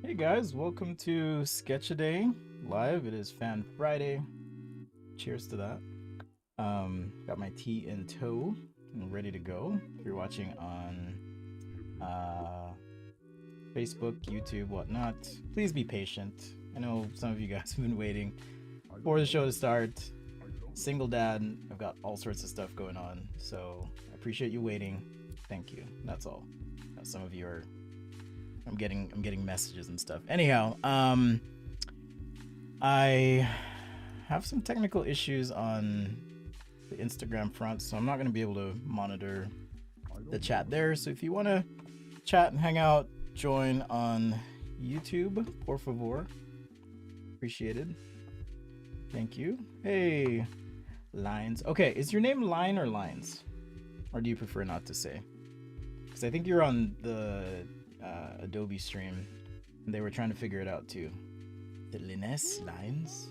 Hey guys, welcome to Sketchaday live. It is Fan Friday. Cheers to that. Got my tea in tow and ready to go. If you're watching on Facebook, YouTube, whatnot, please be patient. I know some of you guys have been waiting for the show to start. Single dad, I've got all sorts of stuff going on, so I appreciate you waiting. Thank you. That's all. Some of you are I'm getting messages and stuff. Anyhow, I have some technical issues on the Instagram front, so I'm not going to be able to monitor the chat there. So if you want to chat and hang out, join on YouTube, por favor. Appreciated. Thank you. Hey, Lines. Okay, is your name Line or Lines? Or do you prefer not to say? Because I think you're on the Adobe stream and they were trying to figure it out too. The Lines?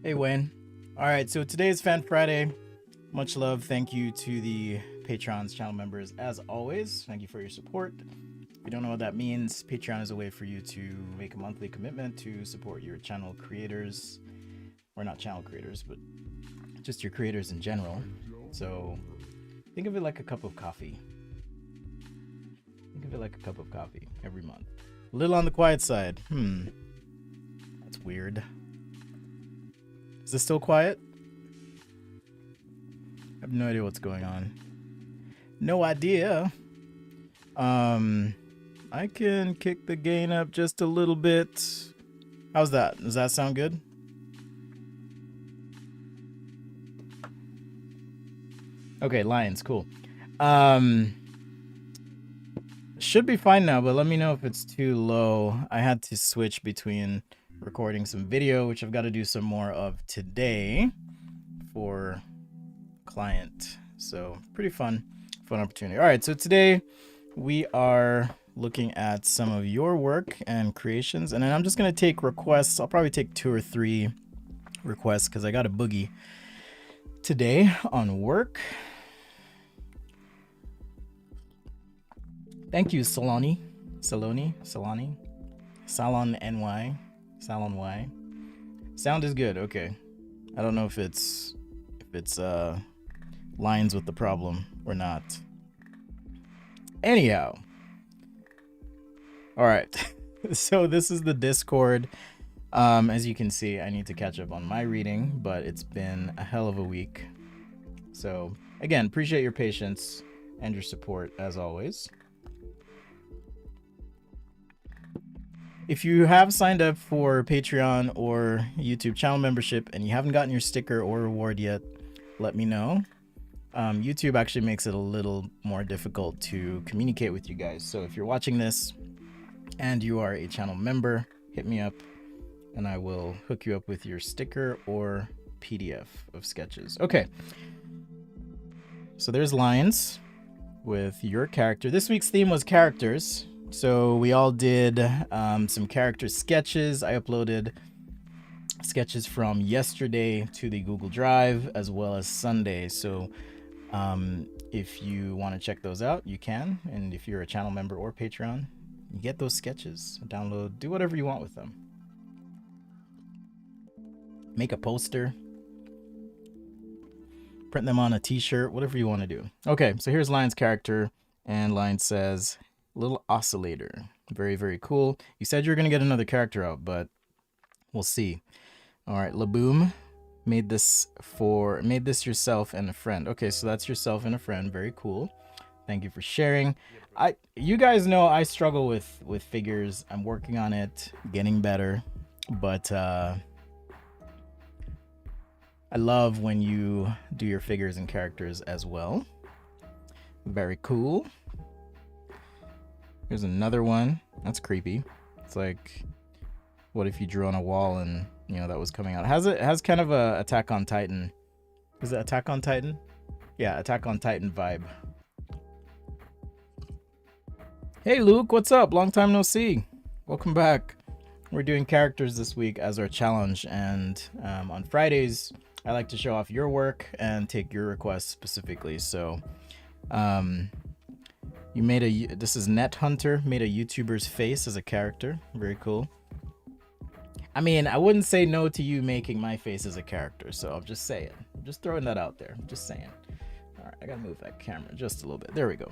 Hey, Wayne. All right, so today is Fan Friday. Much love. Thank you to the Patreon's channel members as always. Thank you for your support. If you don't know what that means, Patreon is a way for you to make a monthly commitment to support your channel creators, or not channel creators, but just your creators in general. So think of it like a cup of coffee. Think of it like a cup of coffee every month. A little on the quiet side. That's weird. Is this still quiet? I have no idea what's going on. No idea. I can kick the gain up just a little bit. How's that? Does that sound good? Okay, Lions, cool. Should be fine now, but let me know if it's too low. I had to switch between recording some video, which I've got to do some more of today for client. So pretty fun opportunity. All right, so today we are looking at some of your work and creations, and then I'm just going to take requests. I'll probably take 2 or 3 requests because I got a boogie today on work. Thank you, Salon NY. Salon Y. Sound is good. Okay. I don't know if it's lines with the problem or not. Anyhow. All right. So this is the Discord. As you can see, I need to catch up on my reading, but it's been a hell of a week. So again, appreciate your patience and your support as always. If you have signed up for Patreon or YouTube channel membership and you haven't gotten your sticker or reward yet, let me know. YouTube actually makes it a little more difficult to communicate with you guys. So if you're watching this and you are a channel member, hit me up and I will hook you up with your sticker or PDF of sketches. Okay. So there's lines with your character. This week's theme was characters. So we all did some character sketches. I uploaded sketches from yesterday to the Google Drive as well as Sunday. So if you want to check those out, you can. And if you're a channel member or Patreon, you get those sketches, download, do whatever you want with them. Make a poster, print them on a t-shirt, whatever you want to do. Okay, so here's Lion's character, and Lion says, little oscillator. Very, very cool. You said you're going to get another character out, but we'll see. All right, Laboom made this yourself and a friend. Okay, so that's yourself and a friend. Very cool. Thank you for sharing. You guys know I struggle with figures. I'm working on it, getting better, but I love when you do your figures and characters as well. Very cool. Here's another one. That's creepy. It's like, what if you drew on a wall and, you know, that was coming out? It has kind of a Attack on Titan. Is it Attack on Titan? Yeah, Attack on Titan vibe. Hey, Luke, what's up? Long time no see. Welcome back. We're doing characters this week as our challenge, and on Fridays, I like to show off your work and take your requests specifically. So You made this is Net Hunter, made a YouTuber's face as a character. Very cool. I mean, I wouldn't say no to you making my face as a character, so I'm just saying. I'm just throwing that out there. I'm just saying. All right, I gotta move that camera just a little bit. There we go.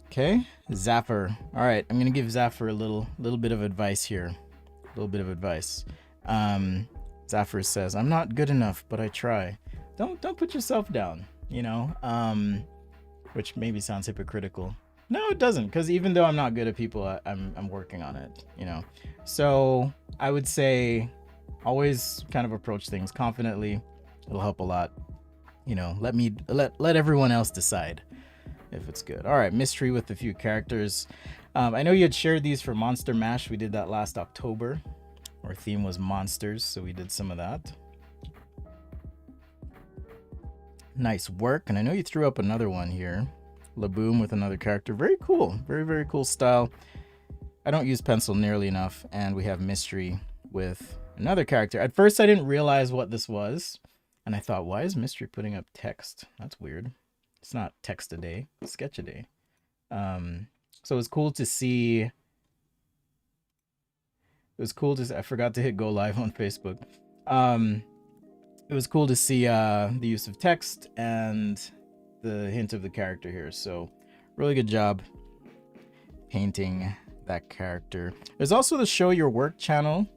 Okay, Zaffer. All right, I'm gonna give Zaffer a little bit of advice here. A little bit of advice. Zaffer says, "I'm not good enough, but I try." Don't put yourself down. You know, which maybe sounds hypocritical. No, it doesn't, because even though I'm not good at people, I'm working on it, you know. So I would say always kind of approach things confidently. It'll help a lot. You know, let everyone else decide if it's good. All right, mystery with a few characters. I know you had shared these for Monster Mash. We did that last October. Our theme was monsters, so we did some of that. Nice work. And I know you threw up another one here. Laboom with another character. Very cool. Very, very cool style. I don't use pencil nearly enough. And we have mystery with another character. At first, I didn't realize what this was. And I thought, why is mystery putting up text? That's weird. It's not text a day, it's sketch a day. So it's cool to see. It was cool to see, I forgot to hit go live on Facebook. It was cool to see the use of text and the hint of the character here. So really good job painting that character. There's also the show your work channel.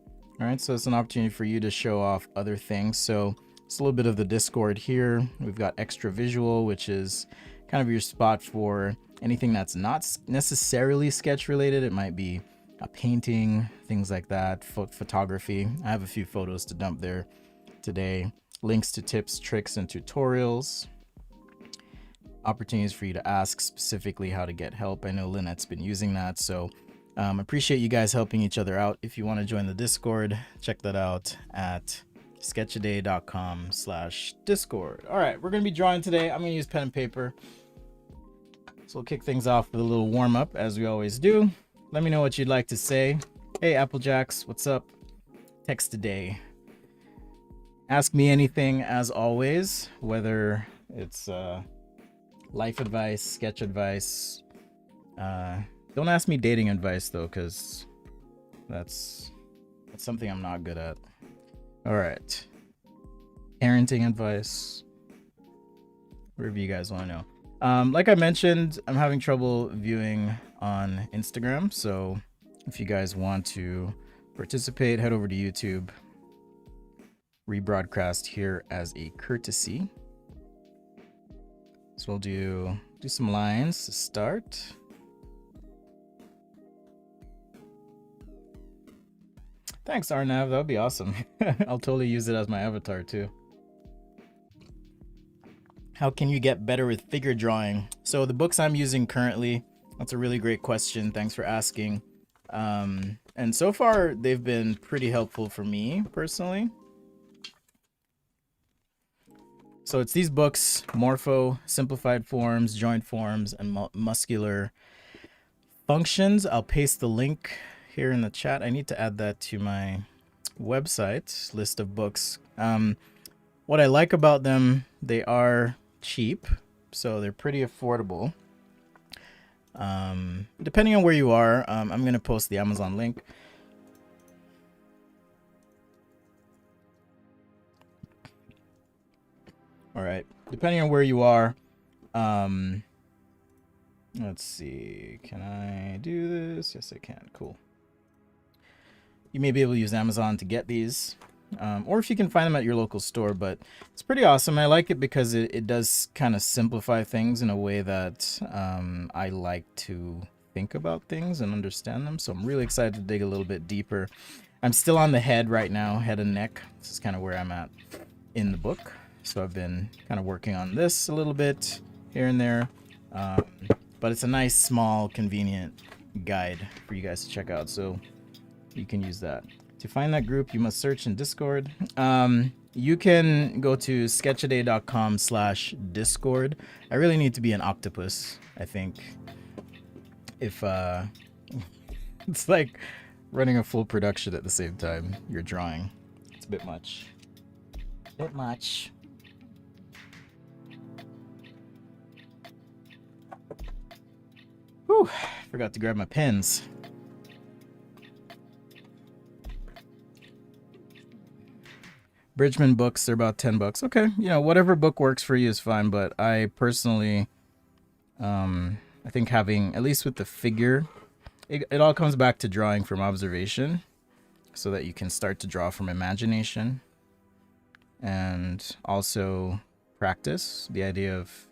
All right, so it's an opportunity for you to show off other things. So it's a little bit of the Discord here. We've got extra visual, which is kind of your spot for anything that's not necessarily sketch related. It might be a painting, things like that, photography. I have a few photos to dump there today. Links to tips, tricks, and tutorials. Opportunities for you to ask specifically how to get help. I know Lynette's been using that, so appreciate you guys helping each other out. If you want to join the Discord, check that out at sketchaday.com/discord. All right, we're going to be drawing today. I'm going to use pen and paper. So we'll kick things off with a little warm up, as we always do. Let me know what you'd like to say. Hey, Applejacks, what's up? Text today. Ask me anything, as always, whether it's life advice, sketch advice. Don't ask me dating advice, though, because that's something I'm not good at. All right. Parenting advice. Whatever you guys want to know. Like I mentioned, I'm having trouble viewing on Instagram. So if you guys want to participate, head over to YouTube. Rebroadcast here as a courtesy. So we'll do some lines to start. Thanks, Arnav. That would be awesome. I'll totally use it as my avatar too. How can you get better with figure drawing? So the books I'm using currently, that's a really great question. Thanks for asking. And so far, they've been pretty helpful for me personally. So it's these books: Morpho, Simplified Forms, Joint Forms, and Muscular Functions. I'll paste the link here in the chat. I need to add that to my website list of books. What I like about them, they are cheap, so they're pretty affordable. Depending on where you are, I'm going to post the Amazon link. All right, depending on where you are, let's see, can I do this? Yes, I can. Cool. You may be able to use Amazon to get these, or if you can find them at your local store, but it's pretty awesome. I like it because it does kind of simplify things in a way that I like to think about things and understand them. So I'm really excited to dig a little bit deeper. I'm still on the head right now, head and neck. This is kind of where I'm at in the book. So I've been kind of working on this a little bit here and there, but it's a nice, small, convenient guide for you guys to check out. So you can use that. To find that group, you must search in Discord. You can go to sketchaday.com/discord. I really need to be an octopus, I think. If it's like running a full production at the same time you're drawing. It's a bit much. Bit much. Whew, forgot to grab my pens. Bridgman books, they're about $10. Okay, you know, whatever book works for you is fine, but I personally, I think having, at least with the figure, it all comes back to drawing from observation so that you can start to draw from imagination. And also practice, the idea of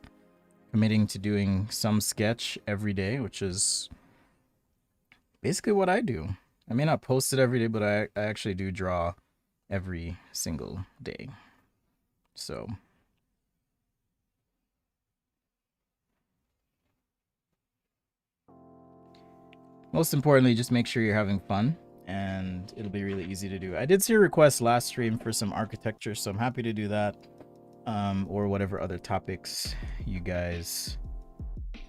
committing to doing some sketch every day, which is basically what I do. I may not post it every day, but I actually do draw every single day. So most importantly, just make sure you're having fun, and it'll be really easy to do. I did see a request last stream for some architecture, so I'm happy to do that, or whatever other topics you guys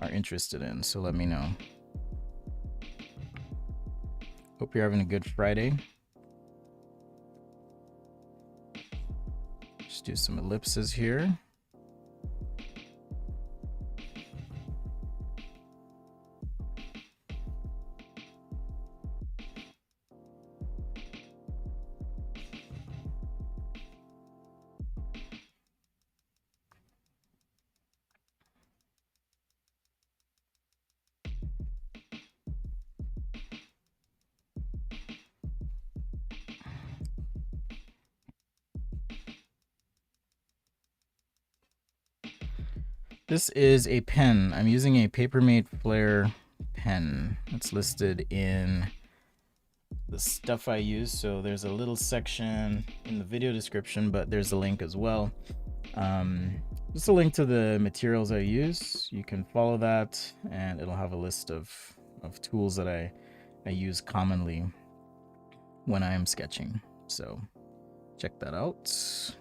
are interested in, so let me know. Hope you're having a good Friday. Just do some ellipses here. This is a pen. I'm using a Papermate Flare pen. It's listed in the stuff I use. So there's a little section in the video description, but there's a link as well. Just a link to the materials I use. You can follow that, and it'll have a list of tools that I use commonly when I am sketching. So check that out.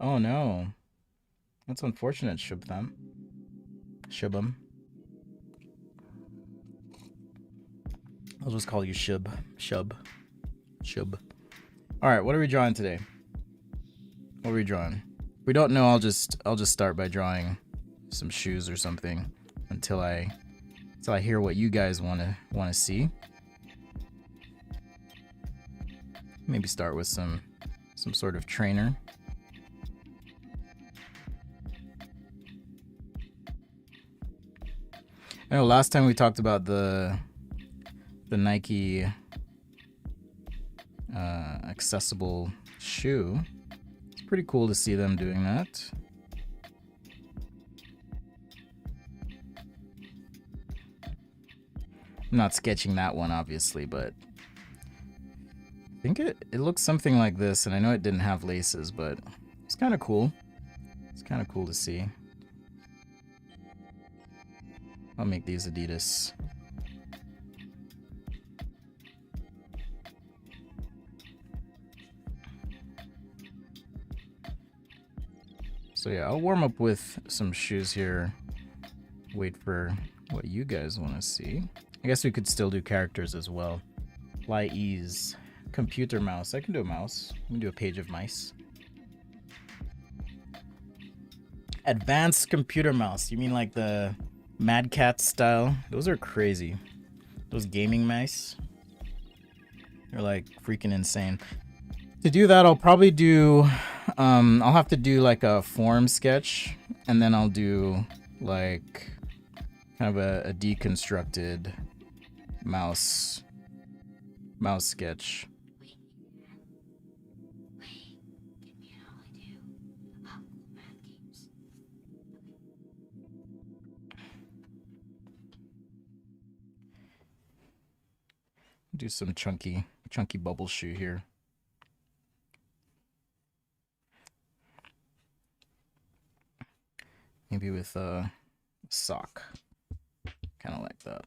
Oh no, that's unfortunate, Shubham. I'll just call you Shub. All right, what are we drawing today? What are we drawing? If we don't know, I'll just start by drawing some shoes or something until I hear what you guys want to see. Maybe start with some sort of trainer. I know last time we talked about the Nike accessible shoe. It's pretty cool to see them doing that. I'm not sketching that one, obviously, but I think it looks something like this, and I know it didn't have laces, but it's kind of cool. It's kind of cool to see. I'll make these Adidas. So yeah, I'll warm up with some shoes here. Wait for what you guys want to see. I guess we could still do characters as well. Fly ease. Computer mouse. I can do a mouse. We can do a page of mice. Advanced computer mouse. You mean like the Mad Cat style? Those are crazy. Those gaming mice. They're like freaking insane. To do that, I'll probably do, I'll have to do like a form sketch, and then I'll do like kind of a deconstructed mouse sketch. Do some chunky bubble shoe here. Maybe with a sock, kind of like that.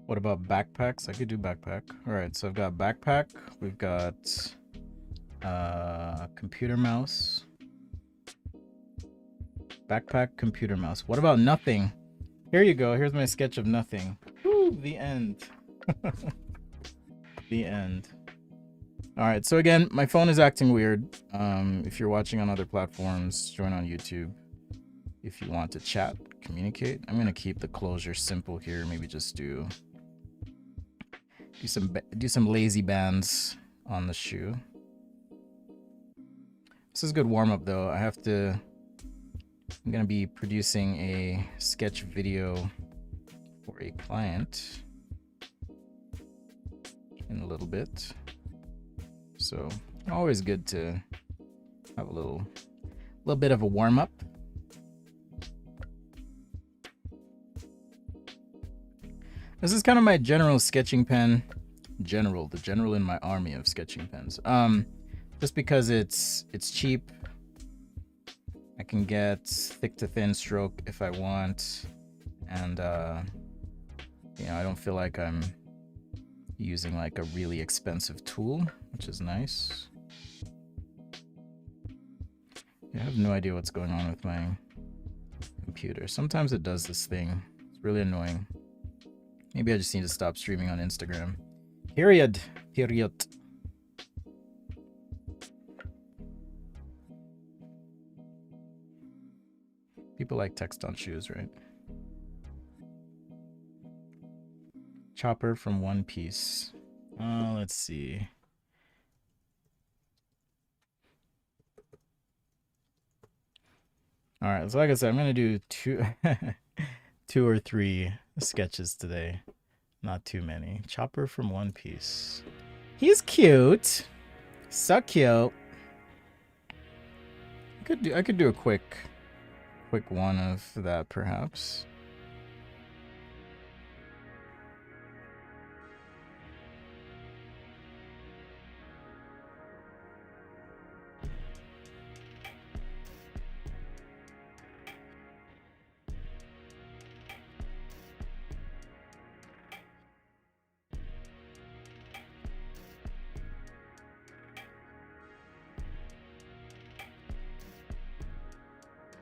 What about backpacks? I could do backpack. All right, so I've got backpack. We've got computer mouse. Backpack, computer mouse. What about nothing? Here you go. Here's my sketch of nothing. Woo, the end. The end. All right, so again, my phone is acting weird. If you're watching on other platforms, join on YouTube. If you want to chat, communicate. I'm gonna keep the closure simple here. Maybe just do some lazy bands on the shoe. This is a good warm-up though. I'm gonna be producing a sketch video for a client in a little bit. So always good to have a little bit of a warm-up. This is kind of my general sketching pen. The general in my army of sketching pens. Just because it's cheap. I can get thick to thin stroke if I want, and you know, I don't feel like I'm using like a really expensive tool, which is nice. Yeah, I have no idea what's going on with my computer. Sometimes it does this thing. It's really annoying. Maybe I just need to stop streaming on Instagram. Period. People like text on shoes, right? Chopper from One Piece. Let's see. All right, so like I said, I'm gonna do two or three sketches today. Not too many. Chopper from One Piece. He's cute. So cute. I could do a quick one of that perhaps.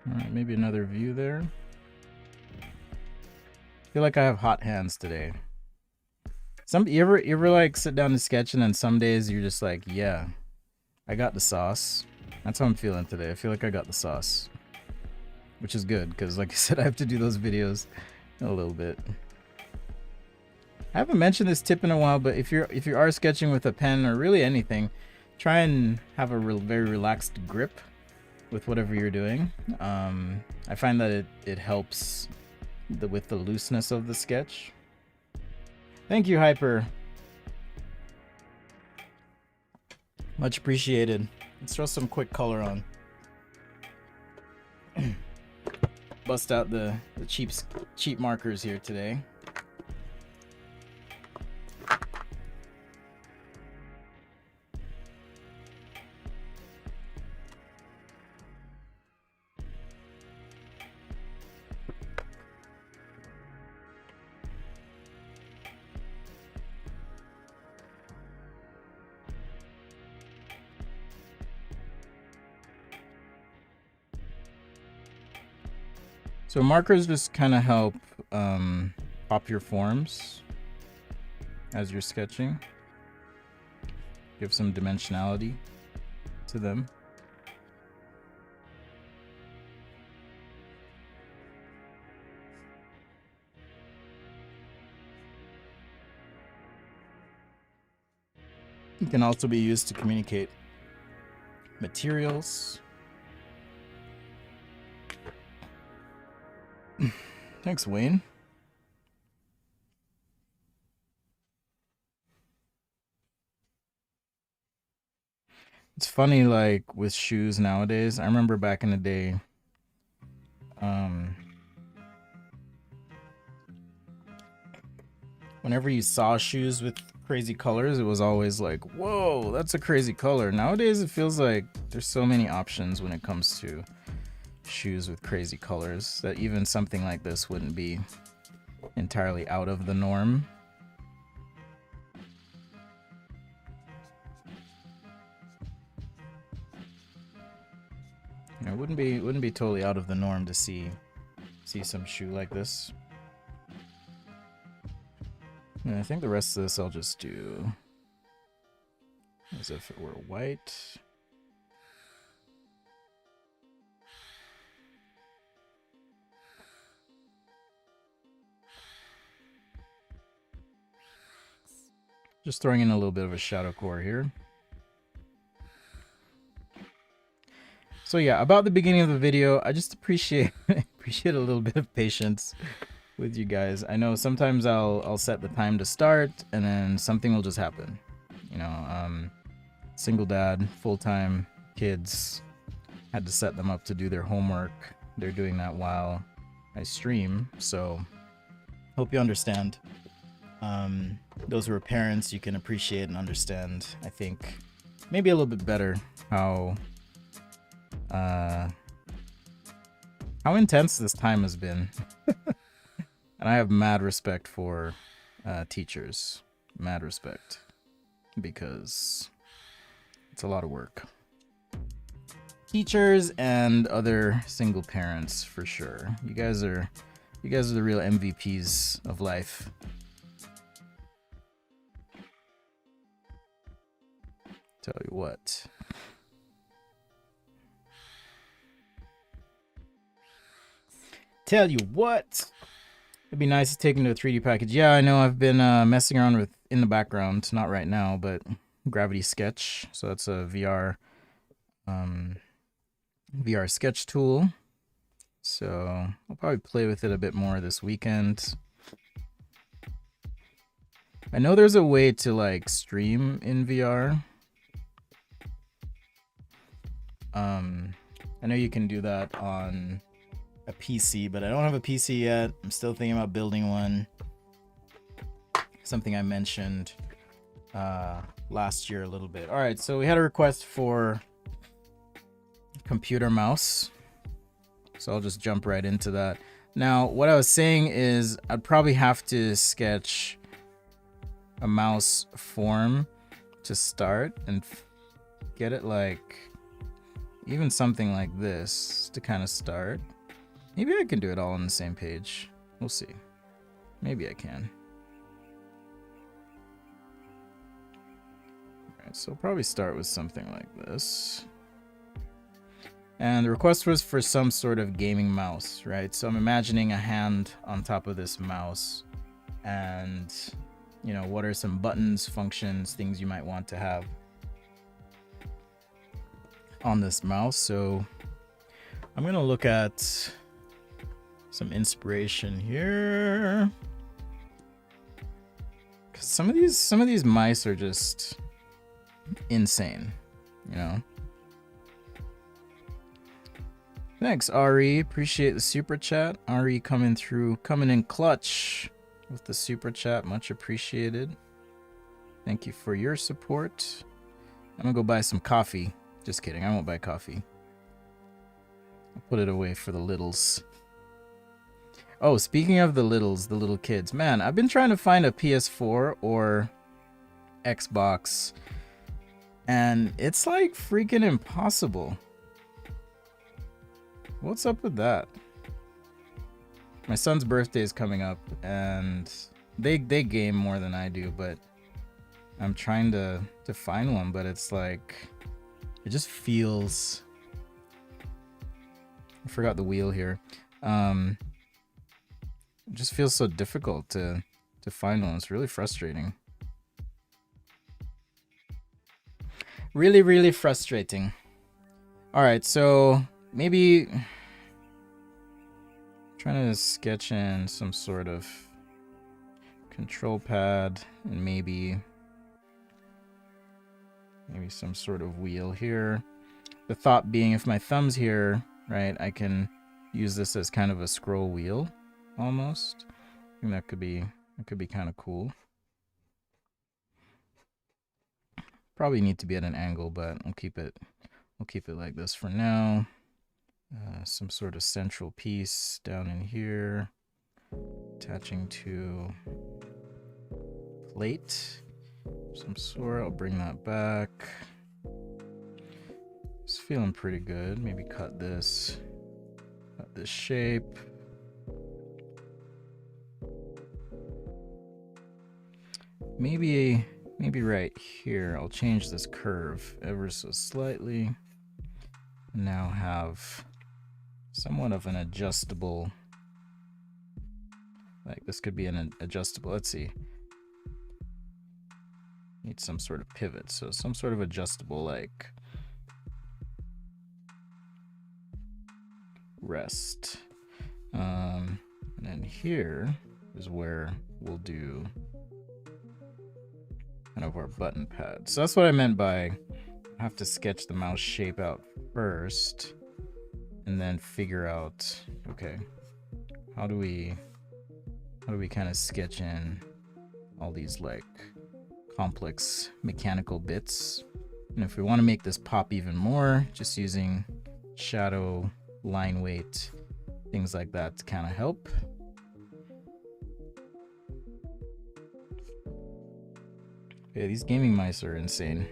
All right, maybe another view there. I feel like I have hot hands today. You ever like sit down to sketch and then some days you're just like, yeah, I got the sauce. That's how I'm feeling today. I feel like I got the sauce, which is good because, like I said, I have to do those videos in a little bit. I haven't mentioned this tip in a while, but if you are sketching with a pen or really anything, try and have a very relaxed grip with whatever you're doing. I find that it helps with the looseness of the sketch. Thank you, Hyper. Much appreciated. Let's throw some quick color on. Bust out the cheap markers here today. So markers just kind of help pop your forms as you're sketching. Give some dimensionality to them. It can also be used to communicate materials. Thanks, Wayne. It's funny, like with shoes nowadays. I remember back in the day, whenever you saw shoes with crazy colors, it was always like, whoa, that's a crazy color. Nowadays, it feels like there's so many options when it comes to shoes with crazy colors that even something like this wouldn't be entirely out of the norm. You know, it wouldn't be totally out of the norm to see some shoe like this. And I think the rest of this I'll just do as if it were white. Just throwing in a little bit of a shadow core here. So yeah, about the beginning of the video, I just appreciate a little bit of patience with you guys. I know sometimes I'll set the time to start and then something will just happen. You know, single dad, full-time kids, had to set them up to do their homework. They're doing that while I stream, so hope you understand. Those who are parents, you can appreciate and understand, I think, maybe a little bit better how intense this time has been. And I have mad respect for teachers. Mad respect. Because it's a lot of work. Teachers and other single parents, for sure. You guys are the real MVPs of life. Tell you what. Tell you what. It'd be nice to take into a 3D package. Yeah, I know I've been messing around with in the background, not right now, but Gravity Sketch. So that's a VR sketch tool. So I'll probably play with it a bit more this weekend. I know there's a way to like stream in VR. I know you can do that on a PC, but I don't have a PC yet. I'm still thinking about building one. Something I mentioned last year a little bit. All right, so we had a request for computer mouse. So I'll just jump right into that. Now, what I was saying is I'd probably have to sketch a mouse form to start and get it like even something like this to kind of start. Maybe I can do it all on the same page. We'll see. Maybe I can. Alright, so I'll probably start with something like this. And the request was for some sort of gaming mouse, right? So I'm imagining a hand on top of this mouse. And, you know, what are some buttons, functions, things you might want to have on this mouse. So I'm going to look at some inspiration here. 'Cause some of these mice are just insane, you know. Thanks, Ari. Appreciate the super chat. Ari coming in clutch with the super chat. Much appreciated. Thank you for your support. I'm gonna go buy some coffee. Just kidding, I won't buy coffee. I'll put it away for the littles. Oh, speaking of the littles, the little kids. Man, I've been trying to find a PS4 or Xbox, and it's like freaking impossible. What's up with that? My son's birthday is coming up, and they game more than I do, but I'm trying to find one, but it's like, it just feels... I forgot the wheel here. It just feels so difficult to find one. It's really frustrating. Really, really frustrating. Alright, so maybe... trying to sketch in some sort of control pad and maybe some sort of wheel here. The thought being, if my thumb's here, right, I can use this as kind of a scroll wheel almost. I think that could be kind of cool. Probably need to be at an angle, but we'll keep it like this for now. Some sort of central piece down in here, attaching to plate some sort. I'll bring that back. It's feeling pretty good. Maybe cut this shape. Maybe right here, I'll change this curve ever so slightly. Now have somewhat of an adjustable, like this could be an adjustable, let's see. Need some sort of pivot, so some sort of adjustable like rest. And then here is where we'll do kind of our button pad. So that's what I meant by I have to sketch the mouse shape out first and then figure out, okay, how do we kind of sketch in all these like complex mechanical bits. And if we want to make this pop even more, just using shadow, line weight, things like that to kind of help. Yeah, these gaming mice are insane.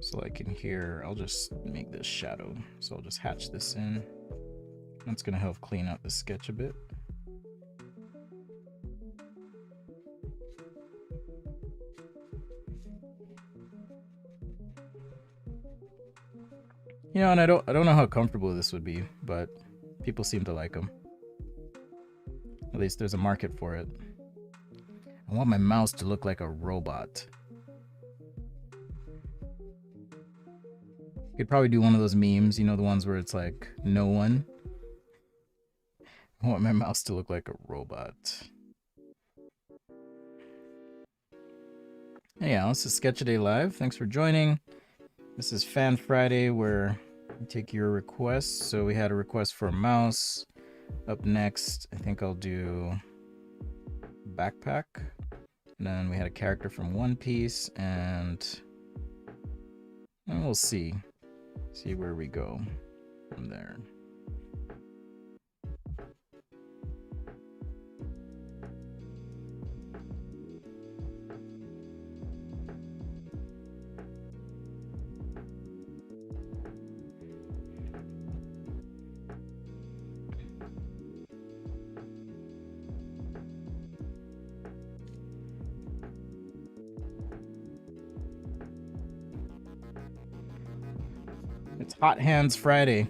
So like in here, I'll just make this shadow. So I'll just hatch this in. That's gonna help clean up the sketch a bit. You know, and I don't know how comfortable this would be, but people seem to like them. At least there's a market for it. I want my mouse to look like a robot. You could probably do one of those memes, you know, the ones where it's like, no one. I want my mouse to look like a robot. Yeah, this is Sketchaday Live. Thanks for joining. This is Fan Friday where we take your requests. So we had a request for a mouse. Up next, I think I'll do backpack. And then we had a character from One Piece, and we'll see where we go from there. It's Hot Hands Friday.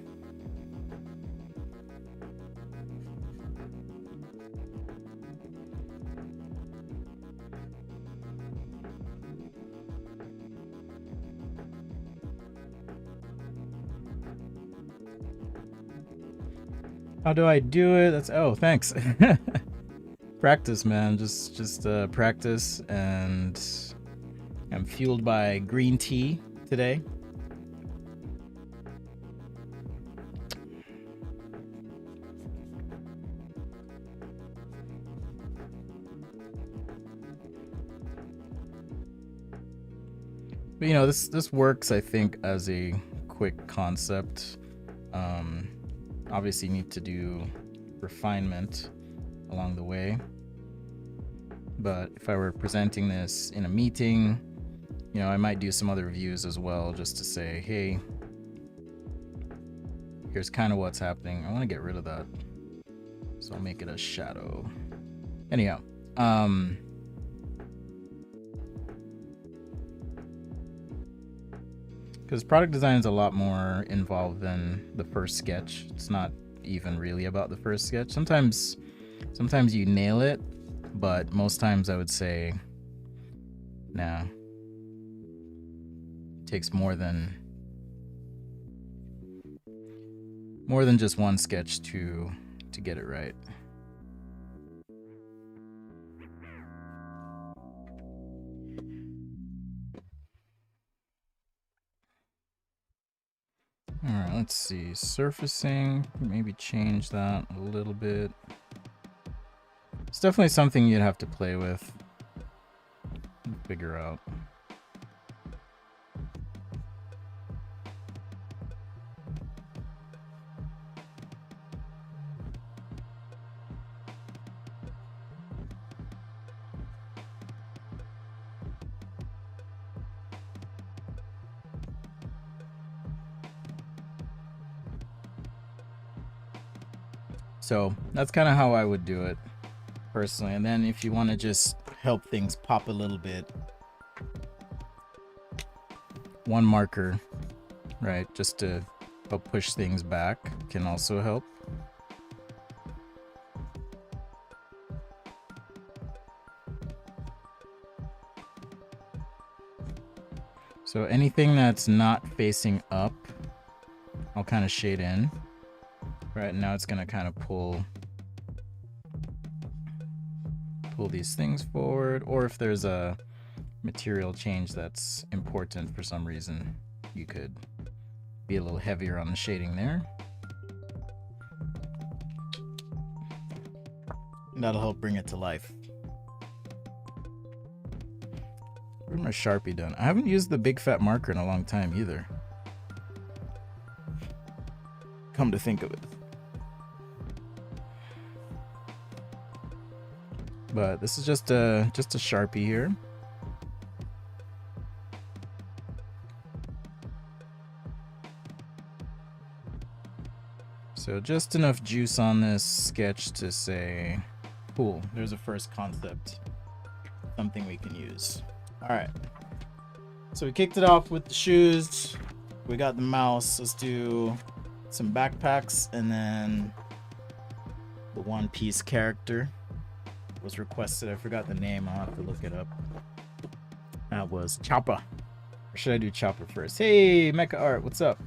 How do I do it? That's, oh, thanks. Practice, man. Just practice, and I'm fueled by green tea today. But, you know, this works, I think, as a quick concept. Obviously, you need to do refinement along the way. But if I were presenting this in a meeting, you know, I might do some other views as well, just to say, hey, here's kind of what's happening. I want to get rid of that, so I'll make it a shadow. Anyhow, because product design is a lot more involved than the first sketch. It's not even really about the first sketch. Sometimes you nail it, but most times I would say, nah. It takes more than just one sketch to get it right. All right, let's see. Surfacing, maybe change that a little bit. It's definitely something you'd have to play with and figure out. So that's kind of how I would do it personally. And then if you want to just help things pop a little bit, one marker, right, just to help push things back can also help. So anything that's not facing up, I'll kind of shade in. Right now it's gonna kind of pull these things forward, or if there's a material change that's important for some reason, you could be a little heavier on the shading there. That'll help bring it to life. Where's my Sharpie done? I haven't used the big fat marker in a long time either. Come to think of it. But this is just a Sharpie here. So just enough juice on this sketch to say, cool, there's a first concept. Something we can use. Alright. So we kicked it off with the shoes. We got the mouse. Let's do some backpacks, and then the One Piece character was requested. I forgot the name. I'll have to look it up. That was Chopper. Or should I do Chopper first? Hey, Mecha Art, what's up?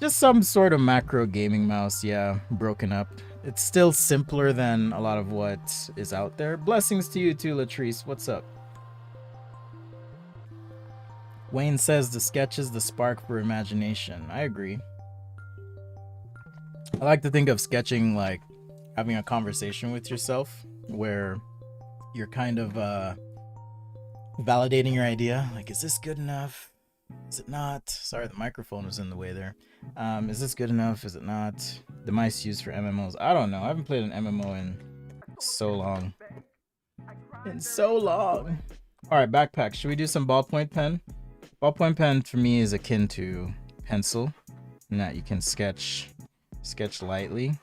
Just some sort of macro gaming mouse. Yeah, broken up. It's still simpler than a lot of what is out there. Blessings to you too, Latrice. What's up? Wayne says the sketch is the spark for imagination. I agree. I like to think of sketching like having a conversation with yourself where you're kind of validating your idea. Like, is this good enough? Is it not? Sorry, the microphone was in the way there. Is this good enough? Is it not? The mice used for MMOs. I don't know. I haven't played an MMO in so long. All right, backpack. Should we do some ballpoint pen? Ballpoint pen for me is akin to pencil, in that you can sketch lightly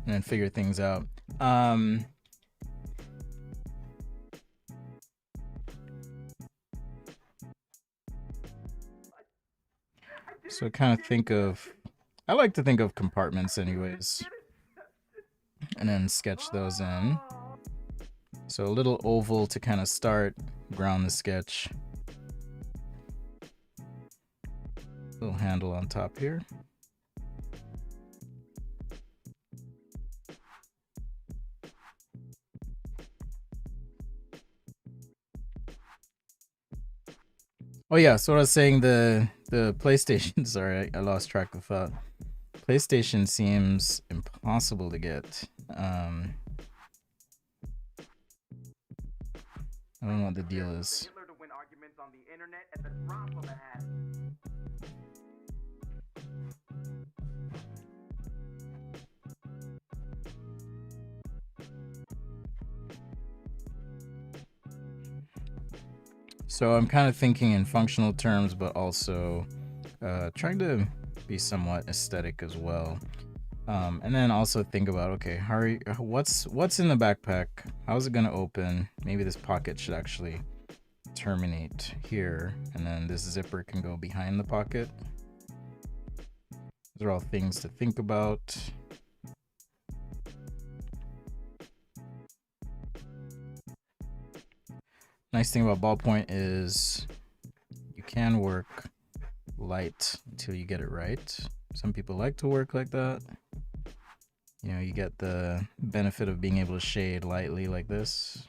and then figure things out. So I like to think of compartments anyways, and then sketch those in. So a little oval to kind of start, ground the sketch. Little handle on top here. Oh yeah, so what I was saying, the PlayStation, sorry, I lost track of thought. PlayStation seems impossible to get. I don't know what the deal is. So I'm kind of thinking in functional terms, but also trying to be somewhat aesthetic as well. And then also think about, okay, what's in the backpack? How's it gonna open? Maybe this pocket should actually terminate here, and then this zipper can go behind the pocket. Those are all things to think about. Nice thing about ballpoint is you can work light until you get it right. Some people like to work like that. You know, you get the benefit of being able to shade lightly like this.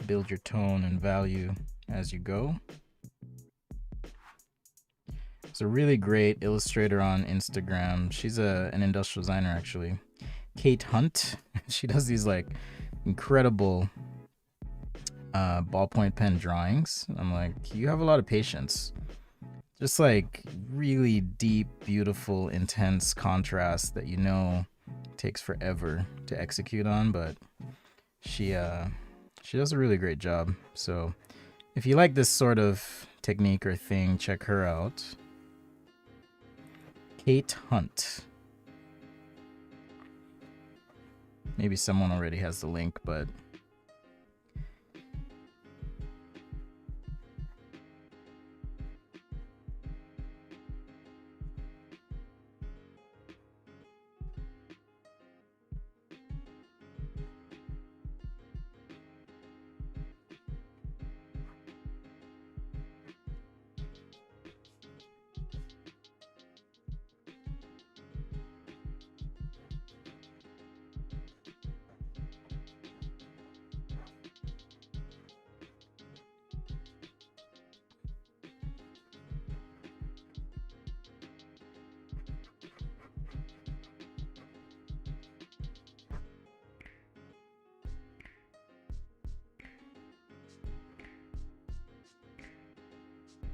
Build your tone and value as you go. There's a really great illustrator on Instagram. She's an industrial designer actually. Kate Hunt. She does these like incredible ballpoint pen drawings. I'm like, you have a lot of patience. Just like really deep, beautiful, intense contrast that you know takes forever to execute on, but she does a really great job. So if you like this sort of technique or thing, check her out. Kate Hunt. Maybe someone already has the link, but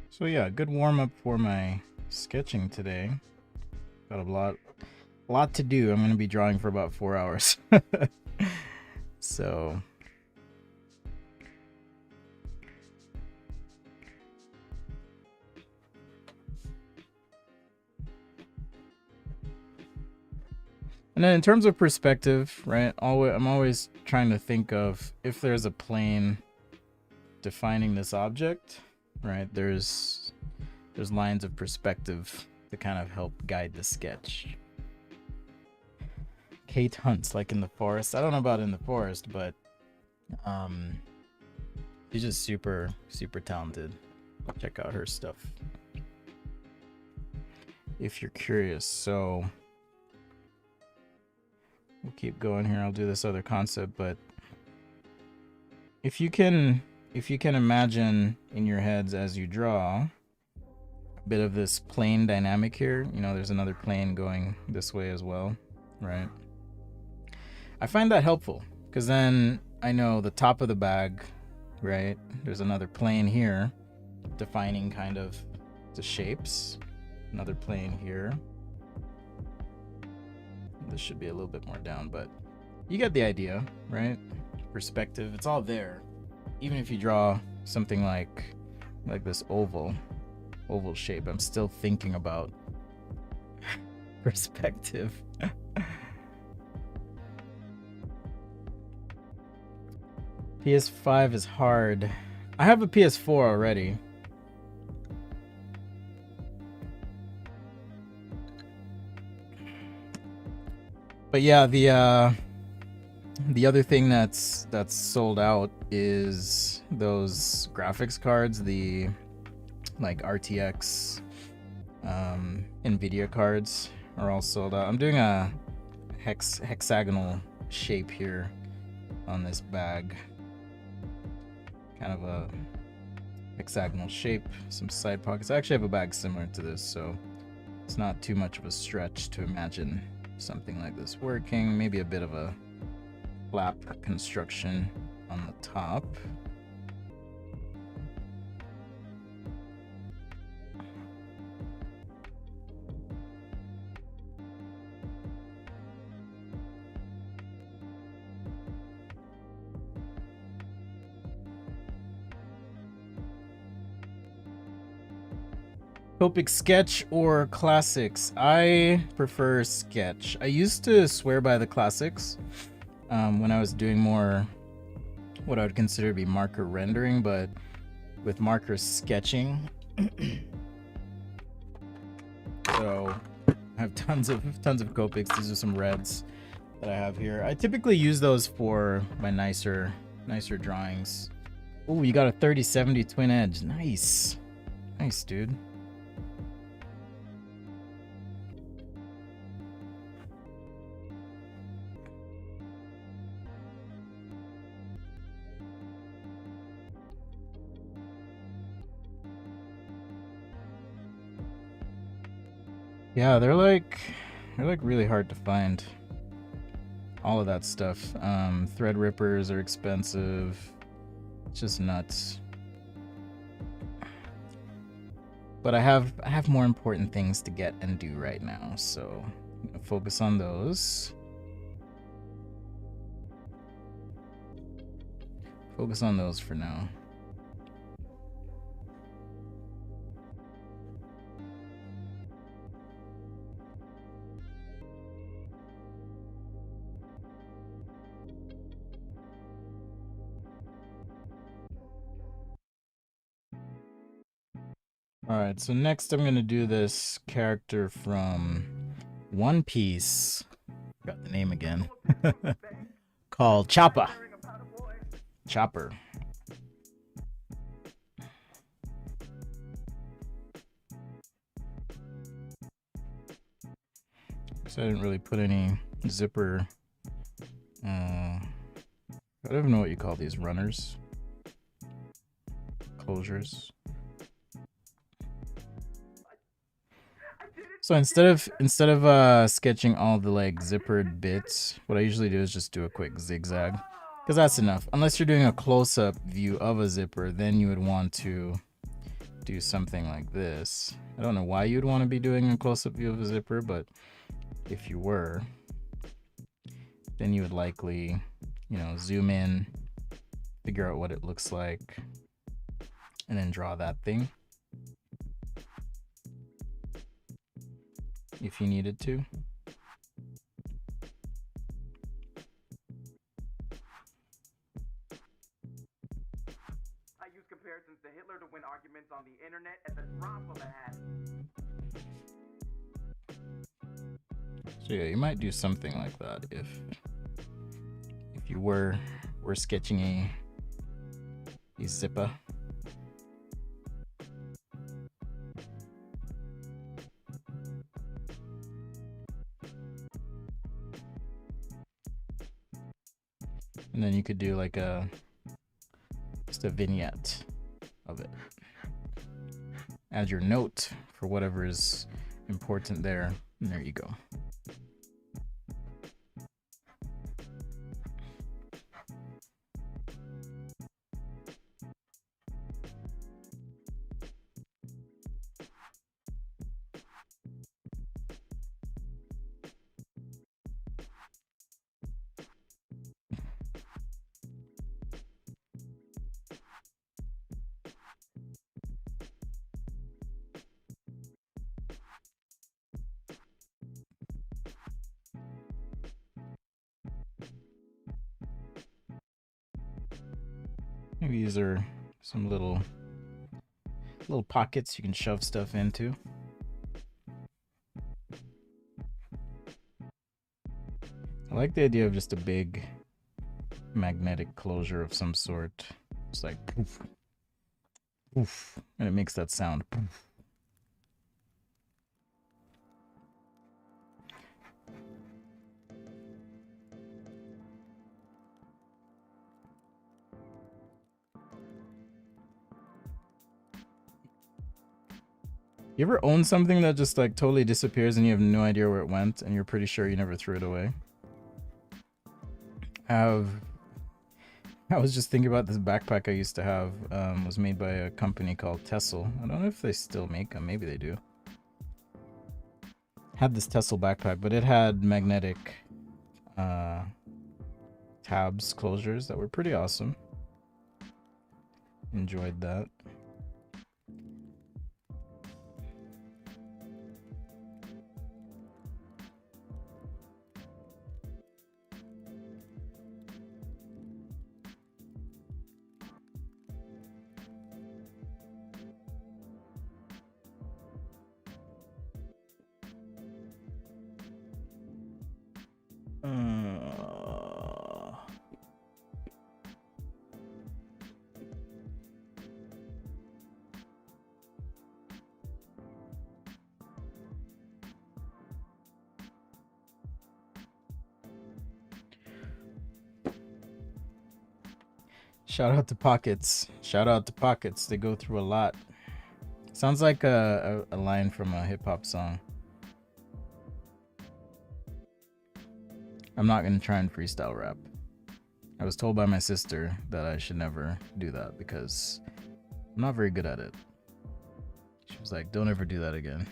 so yeah, good warm up for my sketching today. Got a lot to do. I'm going to be drawing for about 4 hours. So and then in terms of perspective, right? I'm always trying to think of if there's a plane defining this object, right? There's lines of perspective to kind of help guide the sketch. Kate hunts like in the forest. I don't know about in the forest, but she's just super talented. Check out her stuff if you're curious. So we'll keep going here. I'll do this other concept, but if you can imagine in your heads as you draw a bit of this plane dynamic here, you know, there's another plane going this way as well, right? I find that helpful because then I know the top of the bag, right? There's another plane here defining kind of the shapes. Another plane here. This should be a little bit more down, but you get the idea, right? Perspective, it's all there. Even if you draw something like this oval shape, I'm still thinking about perspective. PS5 is hard. I have a PS4 already. But yeah, the other thing that's sold out is those graphics cards, the like RTX NVIDIA cards are all sold out. I'm doing a hexagonal shape here on this bag. Kind of a hexagonal shape, some side pockets. I actually have a bag similar to this, so it's not too much of a stretch to imagine something like this working. Maybe a bit of a flap construction on the top. Copic sketch or classics? I prefer sketch. I used to swear by the classics when I was doing more what I would consider to be marker rendering, but with marker sketching. So I have tons of Copics. These are some reds that I have here. I typically use those for my nicer drawings. Oh, you got a 3070 twin edge. Nice, dude. Yeah, they're like really hard to find. All of that stuff. Thread rippers are expensive. It's just nuts. But I have more important things to get and do right now, so I'm gonna focus on those. Focus on those for now. Alright, so next I'm gonna do this character from One Piece. Got the name again. Called Chopper. Chopper. So I didn't really put any zipper. I don't even know what you call these runners. Closures. So instead of sketching all the like zippered bits, what I usually do is just do a quick zigzag, because that's enough. Unless you're doing a close-up view of a zipper, then you would want to do something like this. I don't know why you'd want to be doing a close-up view of a zipper, but if you were, then you would likely, you know, zoom in, figure out what it looks like, and then draw that thing if you needed to. I use comparisons to Hitler to win arguments on the internet at the drop of a hat. So yeah, you might do something like that if you were sketching a zipper. And then you could do like just a vignette of it. Add your note for whatever is important there, and there you go. Maybe these are some little pockets you can shove stuff into. I like the idea of just a big magnetic closure of some sort. It's like poof, poof, and it makes that sound. Poof. You ever own something that just like totally disappears and you have no idea where it went and you're pretty sure you never threw it away? I was just thinking about this backpack I used to have. Was made by a company called Tessel. I don't know if they still make them. Maybe they do. Had this Tessel backpack, but it had magnetic tabs closures that were pretty awesome. Enjoyed that. Shout out to Pockets. Shout out to Pockets. They go through a lot. Sounds like a line from a hip hop song. I'm not gonna try and freestyle rap. I was told by my sister that I should never do that because I'm not very good at it. She was like, don't ever do that again.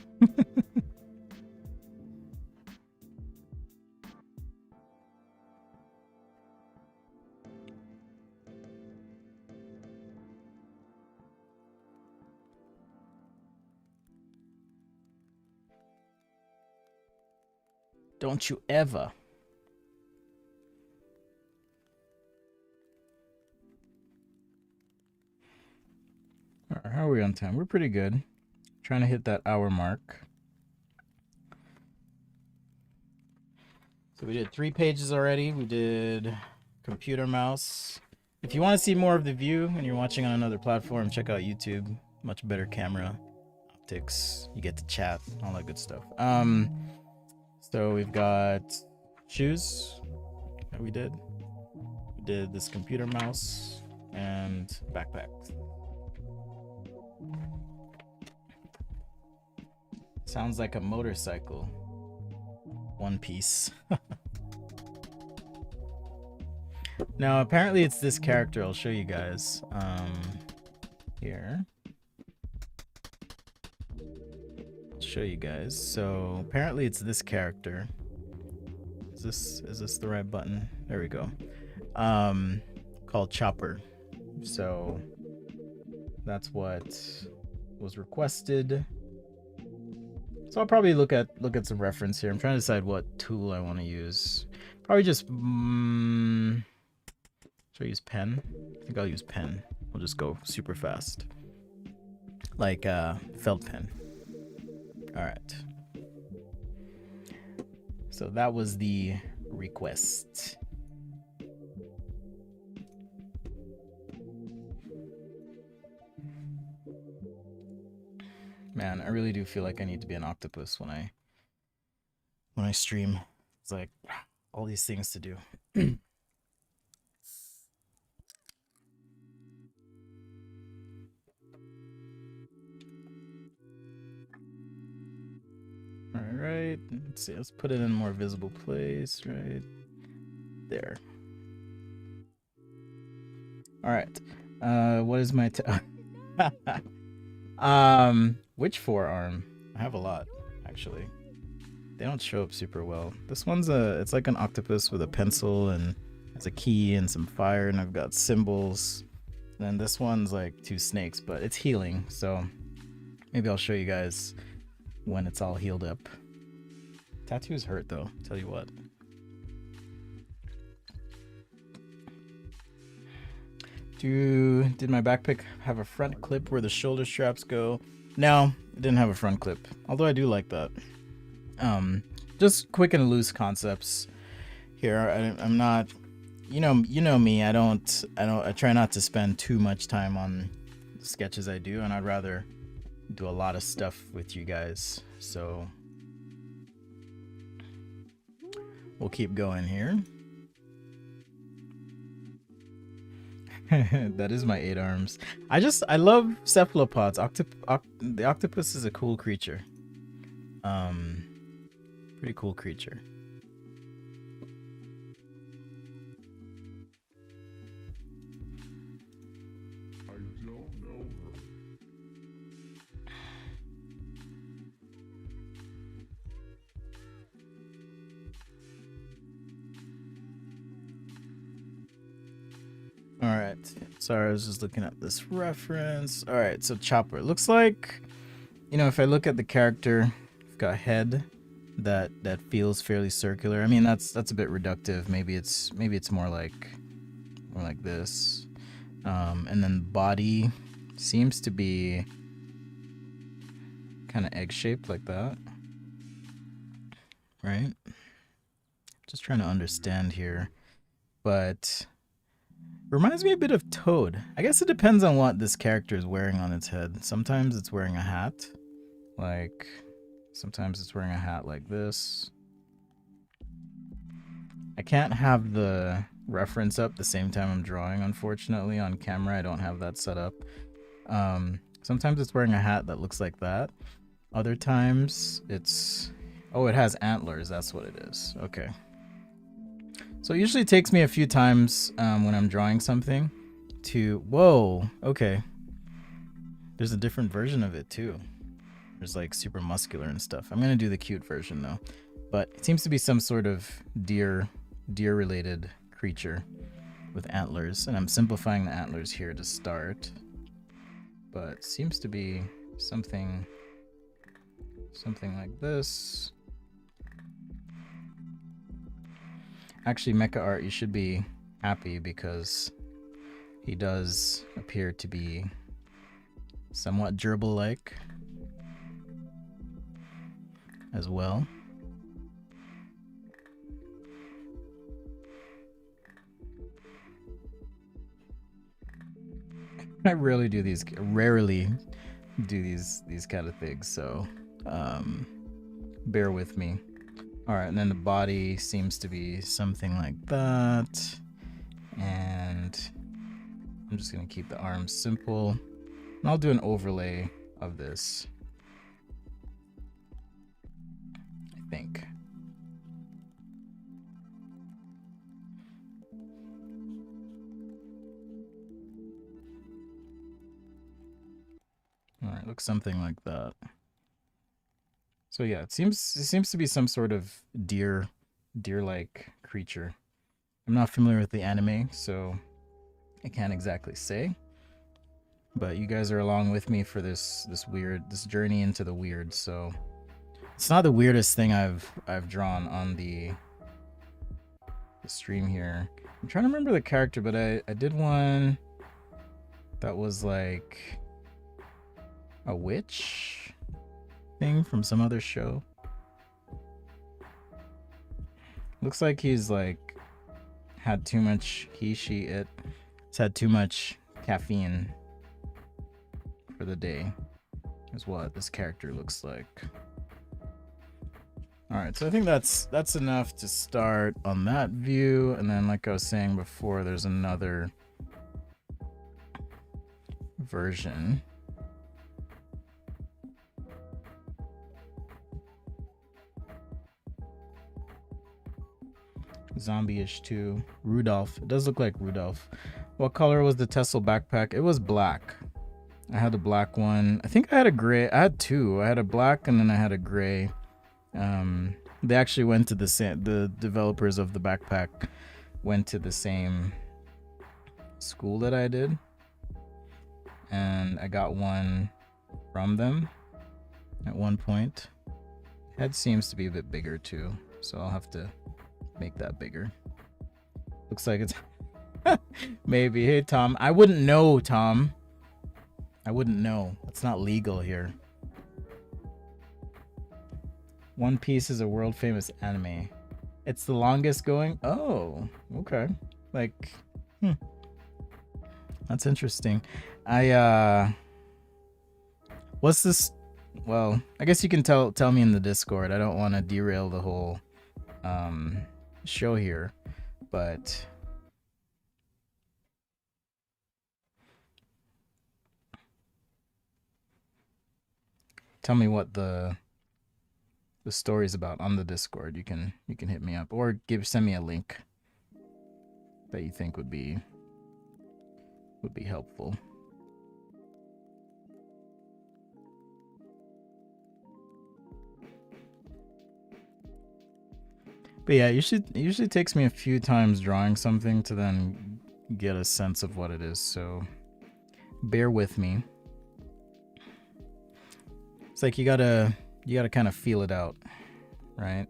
Don't you ever. How are we on time? We're pretty good. Trying to hit that hour mark. So we did 3 pages already. We did computer mouse. If you want to see more of the view and you're watching on another platform, check out YouTube. Much better camera optics. You get to chat, all that good stuff. So we've got shoes that we did. We did this computer mouse and backpack. Sounds like a motorcycle. One Piece. Now apparently it's this character. I'll show you guys here. I'll show you guys. So apparently it's this character. Is this the right button? There we go. Called Chopper. So that's what was requested. So I'll probably look at some reference here. I'm trying to decide what tool I want to use. Probably just should I use pen? I think I'll use pen. We'll just go super fast. Like felt pen. Alright. So that was the request. Man, I really do feel like I need to be an octopus when I stream. It's like all these things to do. Alright, let's see, let's put it in a more visible place, right there. Alright, what is my which forearm? I have a lot, actually. They don't show up super well. This one's it's like an octopus with a pencil and has a key and some fire, and I've got symbols. And then this one's like 2 snakes, but it's healing, so maybe I'll show you guys when it's all healed up. Tattoos hurt though, tell you what. Did my backpack have a front clip where the shoulder straps go? No, it didn't have a front clip. Although I do like that. Just quick and loose concepts here. I'm not, you know me. I try not to spend too much time on the sketches I do, and I'd rather do a lot of stuff with you guys. So we'll keep going here. That is my 8 arms. I love cephalopods. The octopus is a cool creature. Pretty cool creature. I don't know. All right. Sorry, I was just looking at this reference. All right, so Chopper. It looks like, if I look at the character, I've got head that feels fairly circular. I mean, that's a bit reductive. Maybe it's more like this. And then body seems to be kind of egg-shaped like that. Right? Just trying to understand here. But reminds me a bit of Toad. I guess it depends on what this character is wearing on its head. Sometimes it's wearing a hat. Sometimes it's wearing a hat like this. I can't have the reference up the same time I'm drawing, unfortunately. On camera, I don't have that set up. Sometimes it's wearing a hat that looks like that. Other times it's... Oh, it has antlers. That's what it is. Okay. So it usually takes me a few times when I'm drawing something to... Whoa, okay. There's a different version of it too. There's like super muscular and stuff. I'm gonna do the cute version though. But it seems to be some sort of deer-related creature with antlers. And I'm simplifying the antlers here to start. But seems to be something like this. Actually, Mecha Art, you should be happy because he does appear to be somewhat gerbil-like. as well. I rarely do these kind of things, so bear with me. All right, and then the body seems to be something like that, and I'm just gonna keep the arms simple, and I'll do an overlay of this, I think. All right, looks something like that. So yeah, it seems to be some sort of deer-like creature. I'm not familiar with the anime, so I can't exactly say. But you guys are along with me for this journey into the weird. So it's not the weirdest thing I've drawn on the stream here. I'm trying to remember the character, but I did one that was like a witch thing from some other show. Looks like he's like had too much it's had too much caffeine for the day is what this character looks like. All right, so I think that's enough to start on that view, and then like I was saying before, there's another version. Zombie-ish too. Rudolph. It does look like Rudolph. What color was the Tesla backpack? It was black. I had a black one. I think I had a gray. I had two. I had a black and then I had a gray. They actually went to the developers of the backpack went to the same school that I did. And I got one from them at one point. Head seems to be a bit bigger too, so I'll have to make that bigger. Looks like it's maybe. Hey Tom, I wouldn't know, Tom. I wouldn't know. It's not legal here. One Piece is a world famous anime. It's the longest going. Oh, okay. Like, that's interesting. What's this? Well, I guess you can tell me in the Discord. I don't want to derail the whole show here, but tell me what the story's about on the Discord. You can hit me up or send me a link that you think would be helpful. But yeah, it usually takes me a few times drawing something to then get a sense of what it is, so bear with me. It's like you gotta kind of feel it out, right?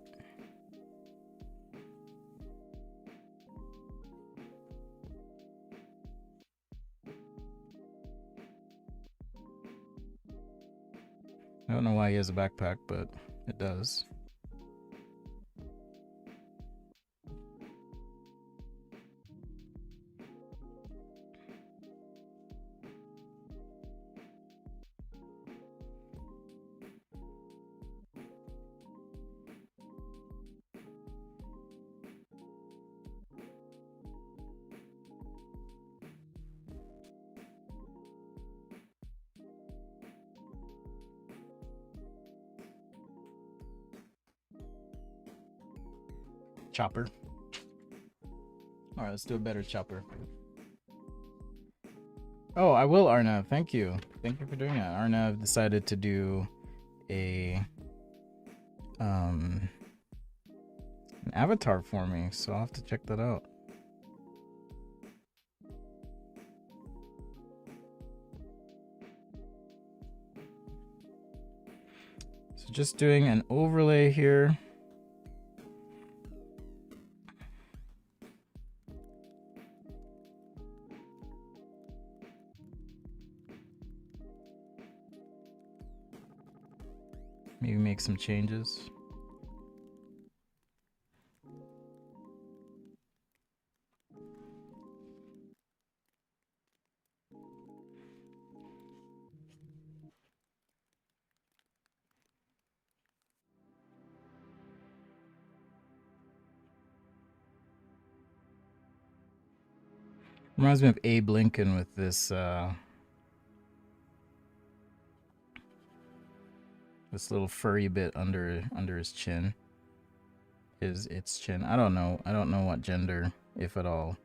I don't know why he has a backpack, but it does. Chopper. All right, let's do a better chopper. Oh, I will, Arnav. Thank you. Thank you for doing that. Arnav decided to do an avatar for me, so I'll have to check that out. So just doing an overlay here. maybe make some changes. Reminds me of Abe Lincoln with this this little furry bit under his chin. Its chin. I don't know what gender, if at all,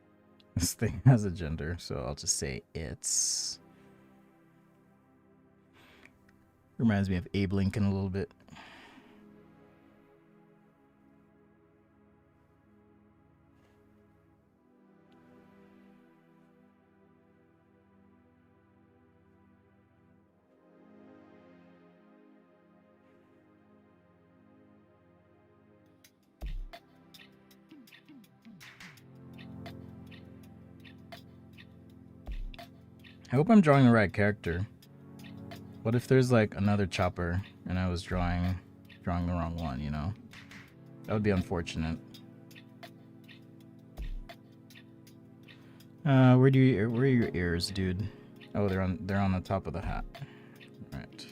this thing has a gender, so I'll just say it's. Reminds me of Abe Lincoln a little bit. I hope I'm drawing the right character. What if there's like another Chopper and I was drawing the wrong one, you know? That would be unfortunate. Where are your ears, dude? Oh, they're on the top of the hat. Right.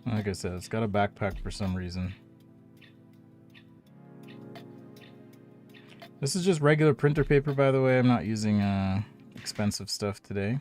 Like I said, it's got a backpack for some reason. This is just regular printer paper, by the way. I'm not using expensive stuff today.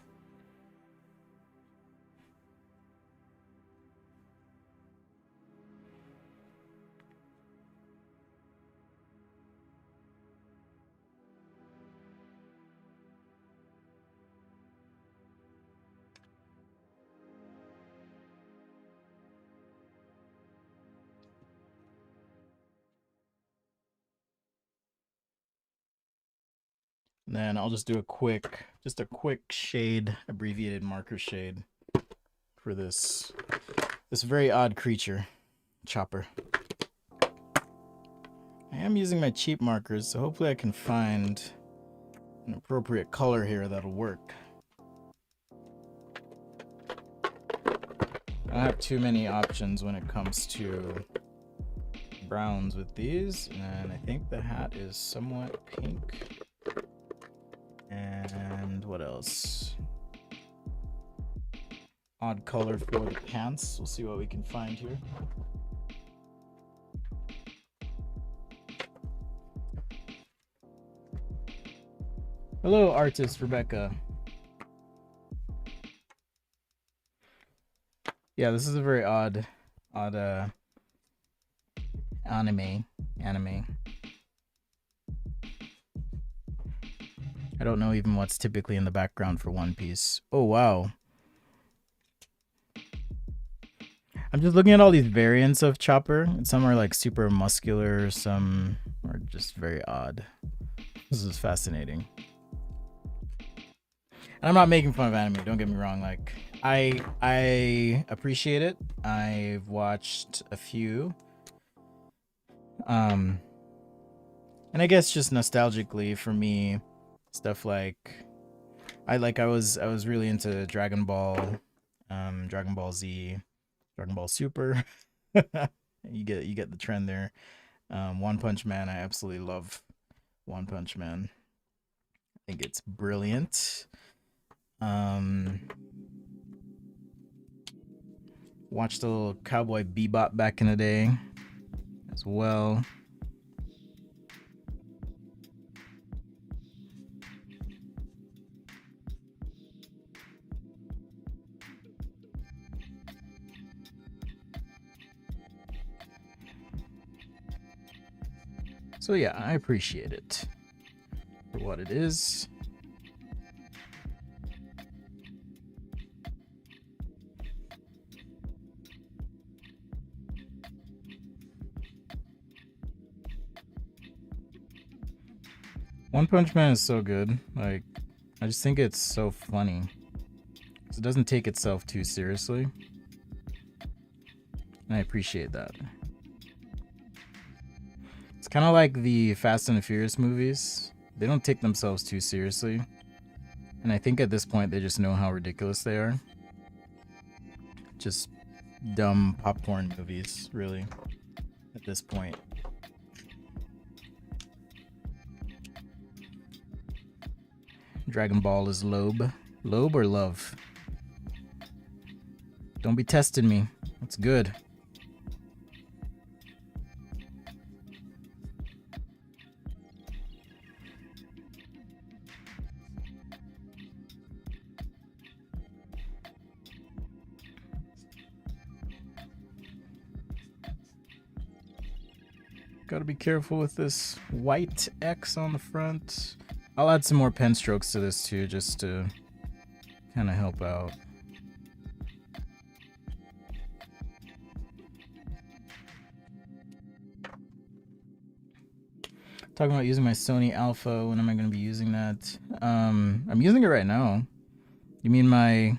And then I'll just do a quick shade, abbreviated marker shade for this very odd creature, Chopper. I am using my cheap markers, so hopefully I can find an appropriate color here that'll work. I don't have too many options when it comes to browns with these, and I think the hat is somewhat pink. And what else? Odd color for the pants. We'll see what we can find here. Hello, artist Rebecca. Yeah, this is a very odd anime. I don't know even what's typically in the background for One Piece. Oh, wow. I'm just looking at all these variants of Chopper. Some are like super muscular, some are just very odd. This is fascinating. And I'm not making fun of anime, don't get me wrong. Like, I appreciate it. I've watched a few. And I guess just nostalgically for me, stuff like I was really into Dragon Ball, Dragon Ball Z, Dragon Ball Super. you get the trend there. One Punch Man, I absolutely love One Punch Man. I think it's brilliant. Watched a little Cowboy Bebop back in the day as well. So yeah, I appreciate it for what it is. One Punch Man is so good. Like, I just think it's so funny. It doesn't take itself too seriously. And I appreciate that. It's kind of like the Fast and the Furious movies. They don't take themselves too seriously. And I think at this point they just know how ridiculous they are. Just dumb popcorn movies, really, at this point. Dragon Ball is Lobe. Lobe or love? Don't be testing me. That's good. Gotta be careful with this white X on the front. I'll add some more pen strokes to this too, just to kind of help out. Talking about using my Sony Alpha, when am I going to be using that? I'm using it right now. You mean my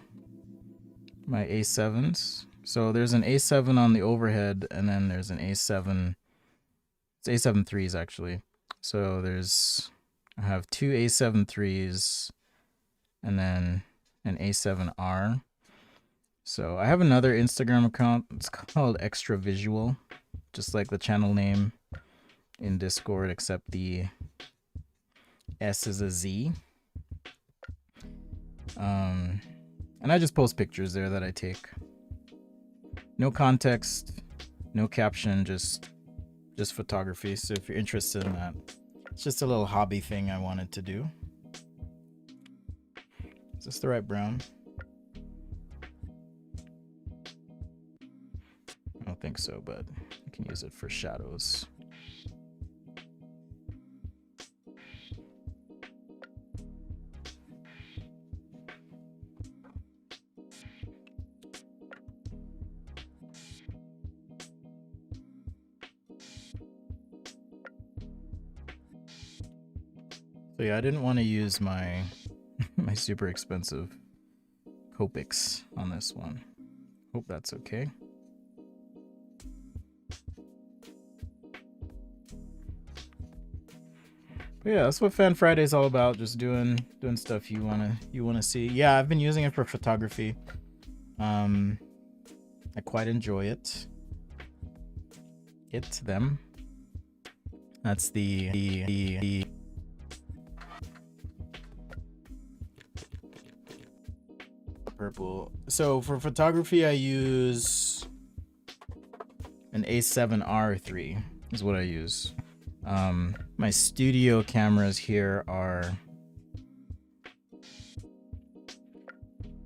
A7s? So there's an A7 on the overhead, and then there's an A7. It's A7 IIIs actually. So I have two A7 IIIs, and then an A7R. So I have another Instagram account. It's called Extra Visual, just like the channel name in Discord, except the S is a Z. And I just post pictures there that I take. No context, no caption, just photography. So if you're interested in that, it's just a little hobby thing I wanted to do. Is this the right brown? I don't think so, but I can use it for shadows. So yeah, I didn't want to use my my super expensive Copics on this one. Hope that's okay. But yeah, that's what Fan Friday is all about. Just doing stuff you wanna see. Yeah, I've been using it for photography. I quite enjoy it. Them. That's the purple. So for photography, I use an A7R3 is what I use. My studio cameras here are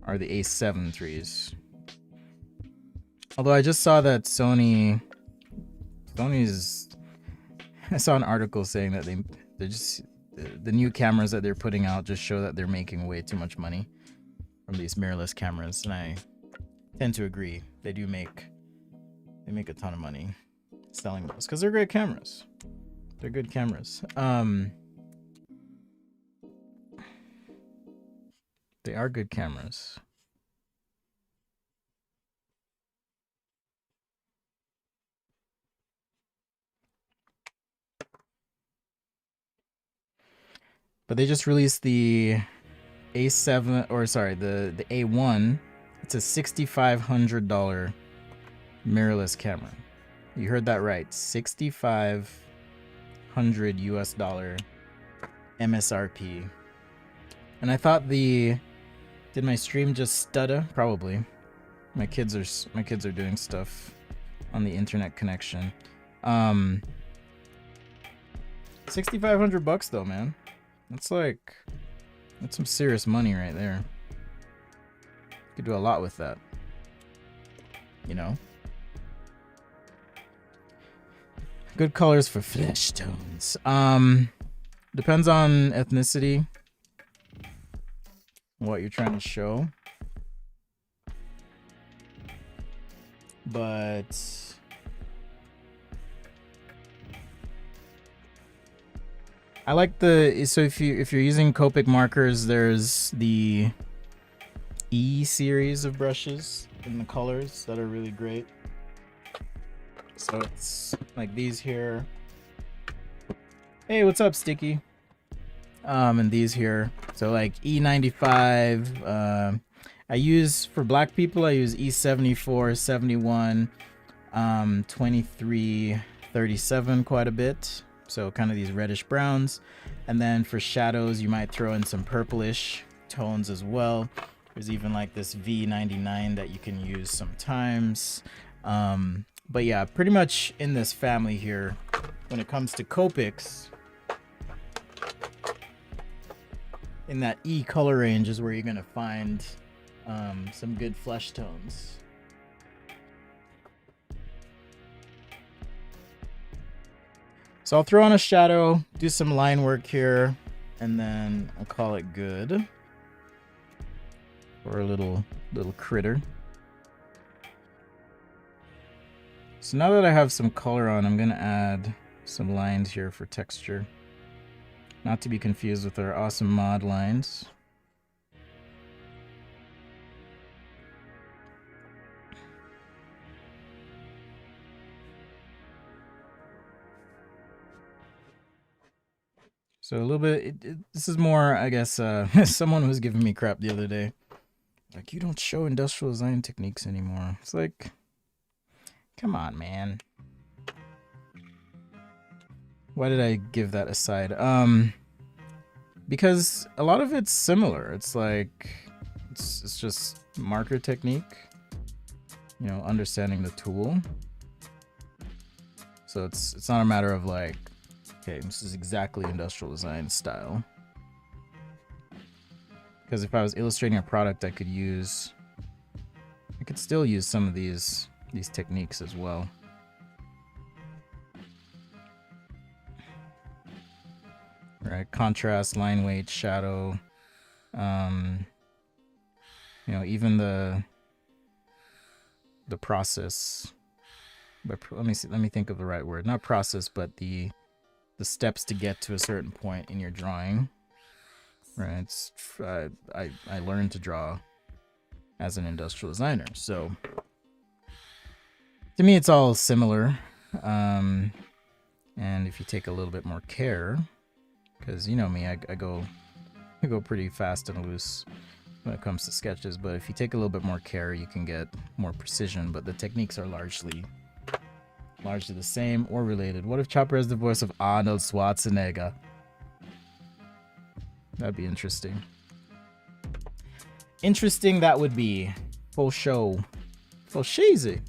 the A7 IIIs. Although I just saw that Sony's I saw an article saying that they're just the new cameras that they're putting out just show that they're making way too much money from these mirrorless cameras, and I tend to agree. They make a ton of money selling those because they're great cameras. They're good cameras. They are good cameras. But they just released the A7, or sorry, the A1. It's a $6,500 mirrorless camera. You heard that right. $6,500 US MSRP. And I thought did my stream just stutter? Probably. My kids are doing stuff on the internet connection. $6,500 though, man. That's some serious money right there. You could do a lot with that. You know? Good colors for flesh tones. Depends on ethnicity. What you're trying to show. But I like so if you're using Copic markers, there's the E series of brushes in the colors that are really great. So it's like these here. Hey, what's up, Sticky? And these here, so like E95. I use for black people. I use E74, 71, 23, 37 quite a bit. So kind of these reddish browns, and then for shadows, you might throw in some purplish tones as well. There's even like this V99 that you can use sometimes. But yeah, pretty much in this family here, when it comes to Copics, in that E color range is where you're gonna find some good flesh tones. So I'll throw on a shadow, do some line work here, and then I'll call it good for a little critter. So now that I have some color on, I'm gonna add some lines here for texture. Not to be confused with our awesome mod lines. So a little bit, this is more, I guess, someone was giving me crap the other day. Like, you don't show industrial design techniques anymore. It's like, come on, man. Why did I give that aside? Because a lot of it's similar. It's like, it's just marker technique, you know, understanding the tool. So it's not a matter of like, okay, this is exactly industrial design style. Because if I was illustrating a product, I could still use some of these techniques as well. Right, contrast, line weight, shadow, you know, even the process. But let me think of the right word. Not process, but the steps to get to a certain point in your drawing. Right, I learned to draw as an industrial designer, so to me it's all similar. And if you take a little bit more care, because you know me, I go pretty fast and loose when it comes to sketches, but if you take a little bit more care, you can get more precision, but the techniques are largely the same or related. What if Chopper has the voice of Arnold Schwarzenegger? That'd be interesting. Interesting that would be. For show. For cheesy.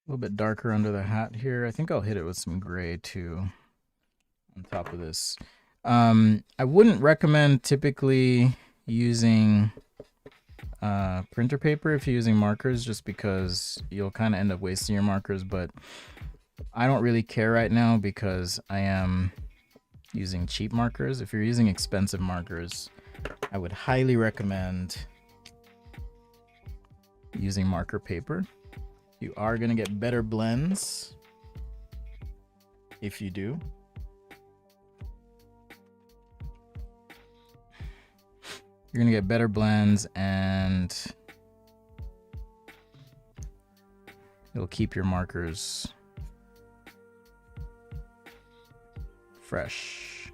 A little bit darker under the hat here. I think I'll hit it with some gray too on top of this. I wouldn't recommend typically using printer paper if you're using markers, just because you'll kind of end up wasting your markers, but I don't really care right now because I am using cheap markers. If you're using expensive markers, I would highly recommend using marker paper. You are going to get better blends if you do. You're going to get better blends, and it'll keep your markers fresh.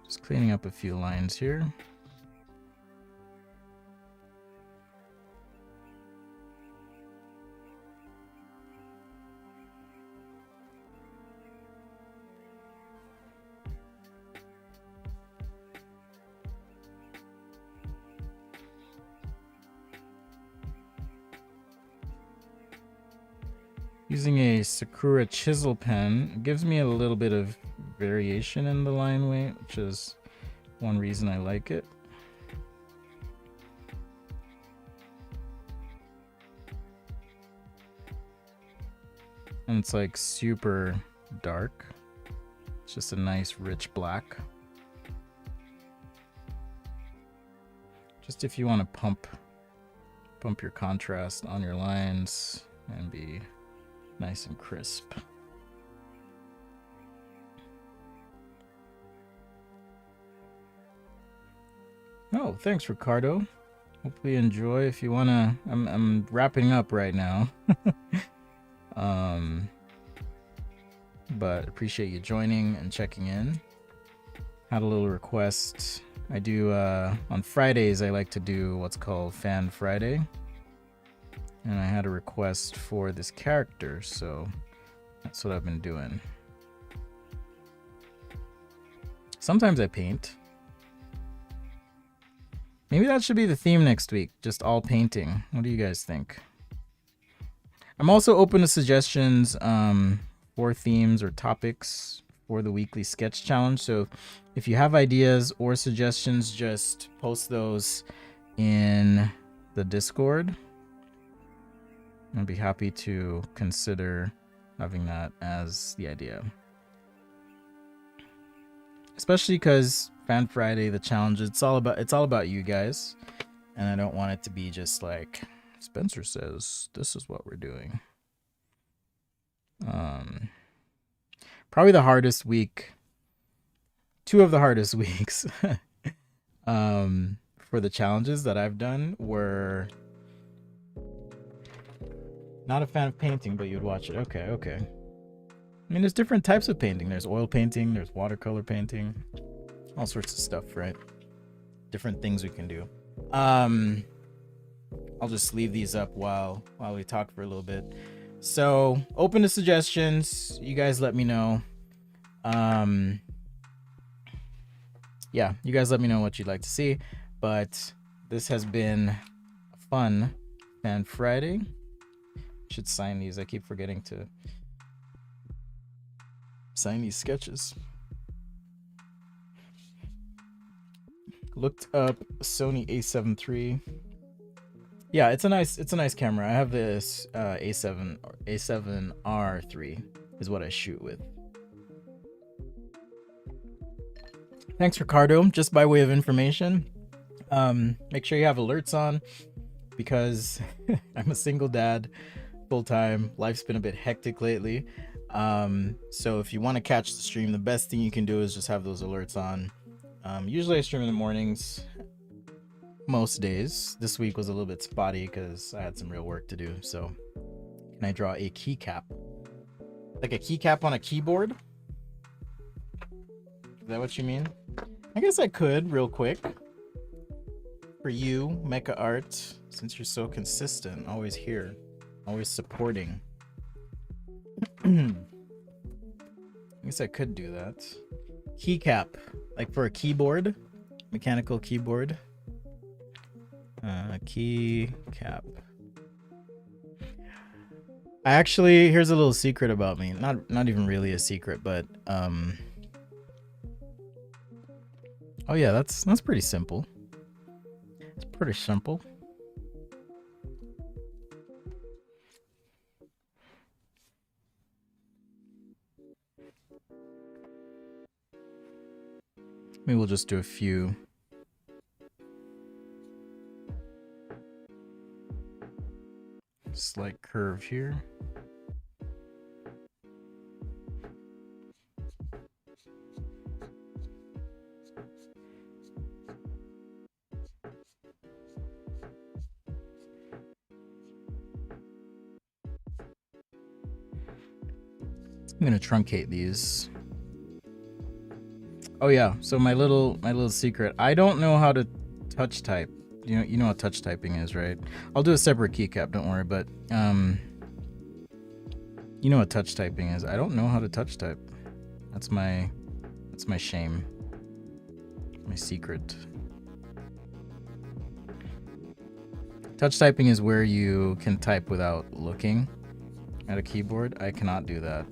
Just cleaning up a few lines here. Using a Sakura chisel pen gives me a little bit of variation in the line weight, which is one reason I like it. and it's like super dark. It's just a nice rich black. Just if you want to pump your contrast on your lines and be nice and crisp. Oh, thanks, Ricardo. Hopefully you enjoy. If you wanna, I'm wrapping up right now. But appreciate you joining and checking in. Had a little request. I do on Fridays I like to do what's called Fan Friday. And I had a request for this character, so that's what I've been doing. Sometimes I paint. Maybe that should be the theme next week, just all painting. What do you guys think? I'm also open to suggestions for themes or topics for the weekly sketch challenge. So if you have ideas or suggestions, just post those in the Discord. I'd be happy to consider having that as the idea. Especially because Fan Friday, the challenge, it's all about you guys. And I don't want it to be just like Spencer says, this is what we're doing. Probably the hardest week, two of the hardest weeks for the challenges that I've done were not a fan of painting, but you'd watch it. Okay. I mean, there's different types of painting. There's oil painting, there's watercolor painting, all sorts of stuff, right? Different things we can do. I'll just leave these up while we talk for a little bit. So, open to suggestions. You guys let me know. Yeah, you guys let me know what you'd like to see. But this has been a fun Fan Friday. Should sign these. I keep forgetting to sign these sketches. Looked up Sony A7 III. Yeah, it's a nice camera. I have this A7R3 is what I shoot with. Thanks, Ricardo. Just by way of information, make sure you have alerts on because I'm a single dad, full time. Life's been a bit hectic lately. So if you want to catch the stream, the best thing you can do is just have those alerts on. Usually I stream in the mornings. Most days. This week was a little bit spotty because I had some real work to do. So, can I draw a keycap? Like a keycap on a keyboard? Is that what you mean? I guess I could real quick. For you, Mecha Art, since you're so consistent, always here, always supporting. I guess I could do that. Keycap, like for a keyboard, mechanical keyboard. Key cap. I actually, here's a little secret about me. Not even really a secret, but oh yeah, that's pretty simple. It's pretty simple. Maybe we'll just do a few. Slight curve here. I'm gonna truncate these. Oh yeah, so my little secret. I don't know how to touch type. You know what touch typing is, right? I'll do a separate keycap, don't worry, but you know what touch typing is. I don't know how to touch type. That's my shame. My secret. Touch typing is where you can type without looking at a keyboard. I cannot do that.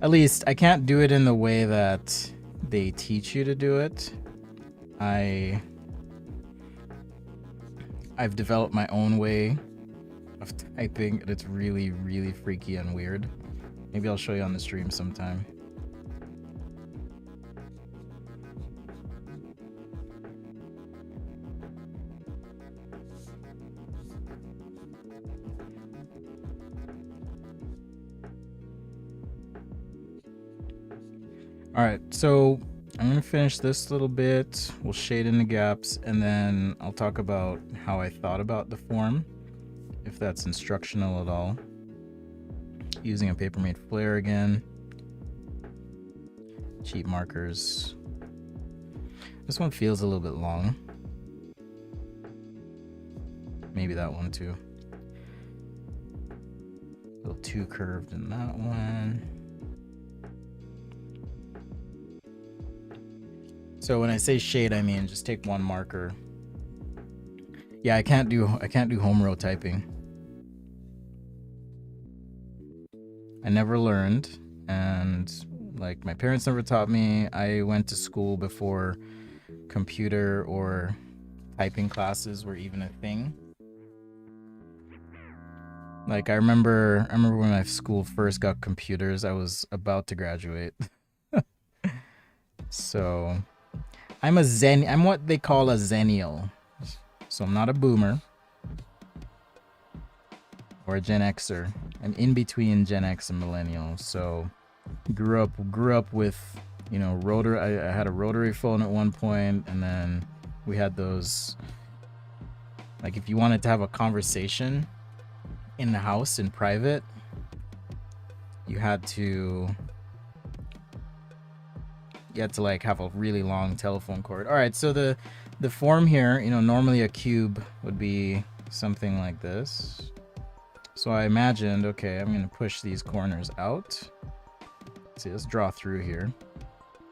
At least I can't do it in the way that they teach you to do it. I I've developed my own way of typing, and it's really, really freaky and weird. Maybe I'll show you on the stream sometime. All right, so I'm gonna finish this little bit. We'll shade in the gaps, and then I'll talk about how I thought about the form, if that's instructional at all. Using a Papermate flare again. Cheap markers. This one feels a little bit long. Maybe that one too. A little too curved in that one. So when I say shade, I mean just take one marker. Yeah, I can't do home row typing. I never learned, and like my parents never taught me. I went to school before computer or typing classes were even a thing. Like I remember when my school first got computers, I was about to graduate. So I'm what they call a zennial. So I'm not a boomer or a Gen Xer. I'm in between Gen X and millennial. So grew up with, you know, I had a rotary phone at one point, and then we had those, like if you wanted to have a conversation in the house in private, you had to like have a really long telephone cord. All right, so the form here, you know, normally a cube would be something like this. So I imagined, okay, I'm gonna push these corners out. See, let's draw through here.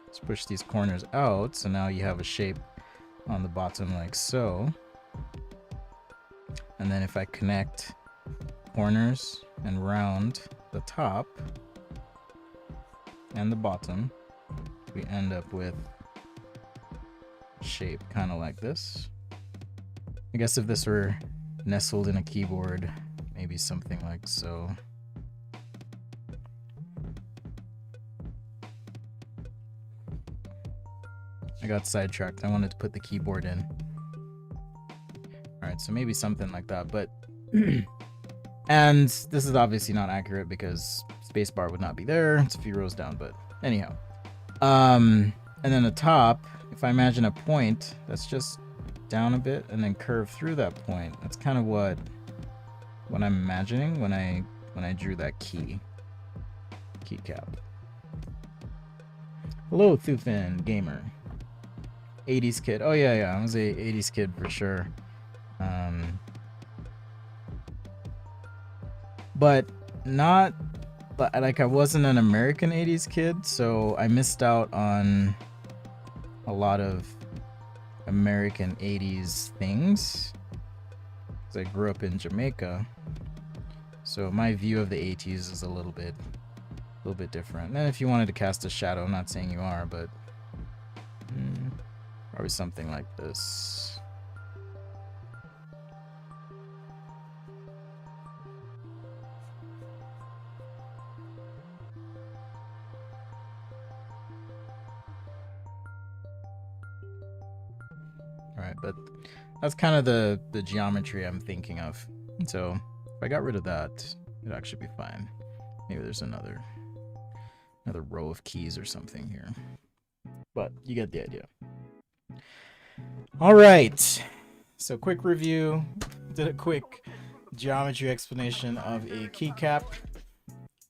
Let's push these corners out, so now you have a shape on the bottom like so. And then if I connect corners and round the top and the bottom, we end up with a shape kind of like this. I guess if this were nestled in a keyboard, maybe something like so. I got sidetracked. I wanted to put the keyboard in. All right, so maybe something like that, but and this is obviously not accurate because spacebar would not be there. It's a few rows down, but anyhow. And then the top, if I imagine a point that's just down a bit and then curve through that point, that's kind of what I'm imagining when I drew that keycap. Hello, Thufin Gamer. 80s kid. Oh yeah, I was a 80s kid for sure. But not like I wasn't an American 80s kid, so I missed out on a lot of American 80s things because I grew up in Jamaica. So my view of the 80s is a little bit different. And if you wanted to cast a shadow, I'm not saying you are, but probably something like this. All right, but that's kind of the geometry I'm thinking of. So if I got rid of that, it'd actually be fine. Maybe there's another row of keys or something here. But you get the idea. All right. So quick review. Did a quick geometry explanation of a keycap.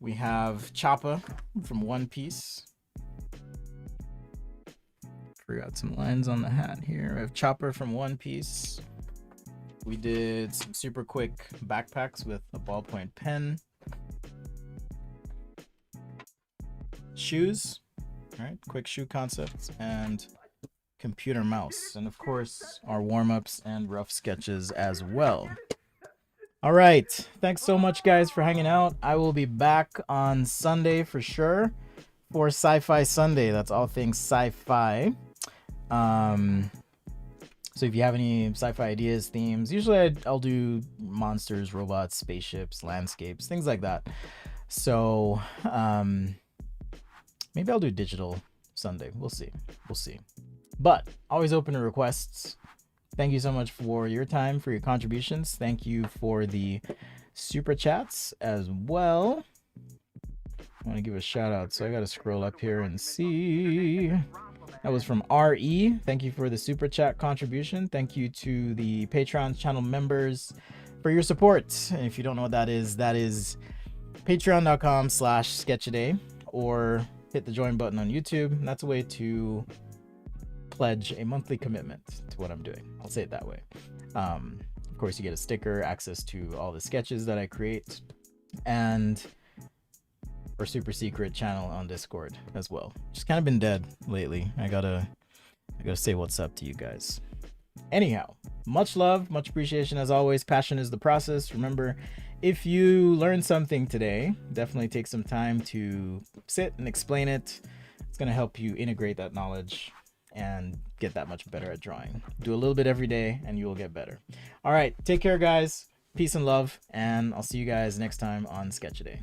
We have Choppa from One Piece. Forgot some lines on the hat here. We have Chopper from One Piece. We did some super quick backpacks with a ballpoint pen. Shoes. All right, quick shoe concepts and computer mouse. And of course, our warm-ups and rough sketches as well. All right, thanks so much guys for hanging out. I will be back on Sunday for sure for Sci-Fi Sunday. That's all things sci-fi. So if you have any sci-fi ideas, themes, usually I'll do monsters, robots, spaceships, landscapes, things like that. So maybe I'll do digital Sunday. We'll see. We'll see. But always open to requests. Thank you so much for your time, for your contributions. Thank you for the super chats as well. I want to give a shout out, so I got to scroll up here and see. That was from RE. Thank you for the super chat contribution. Thank you to the Patreon channel members for your support. And if you don't know what that is patreon.com/sketchaday, or hit the join button on YouTube. And that's a way to pledge a monthly commitment to what I'm doing. I'll say it that way. Of course, you get a sticker, access to all the sketches that I create, and our super secret channel on Discord as well. Just kind of been dead lately. I gotta say what's up to you guys. Anyhow, much love, much appreciation as always. Passion is the process. Remember, if you learned something today, definitely take some time to sit and explain it. It's gonna help you integrate that knowledge and get that much better at drawing. Do a little bit every day and you will get better. All right, take care guys. Peace and love, and I'll see you guys next time on Sketchaday.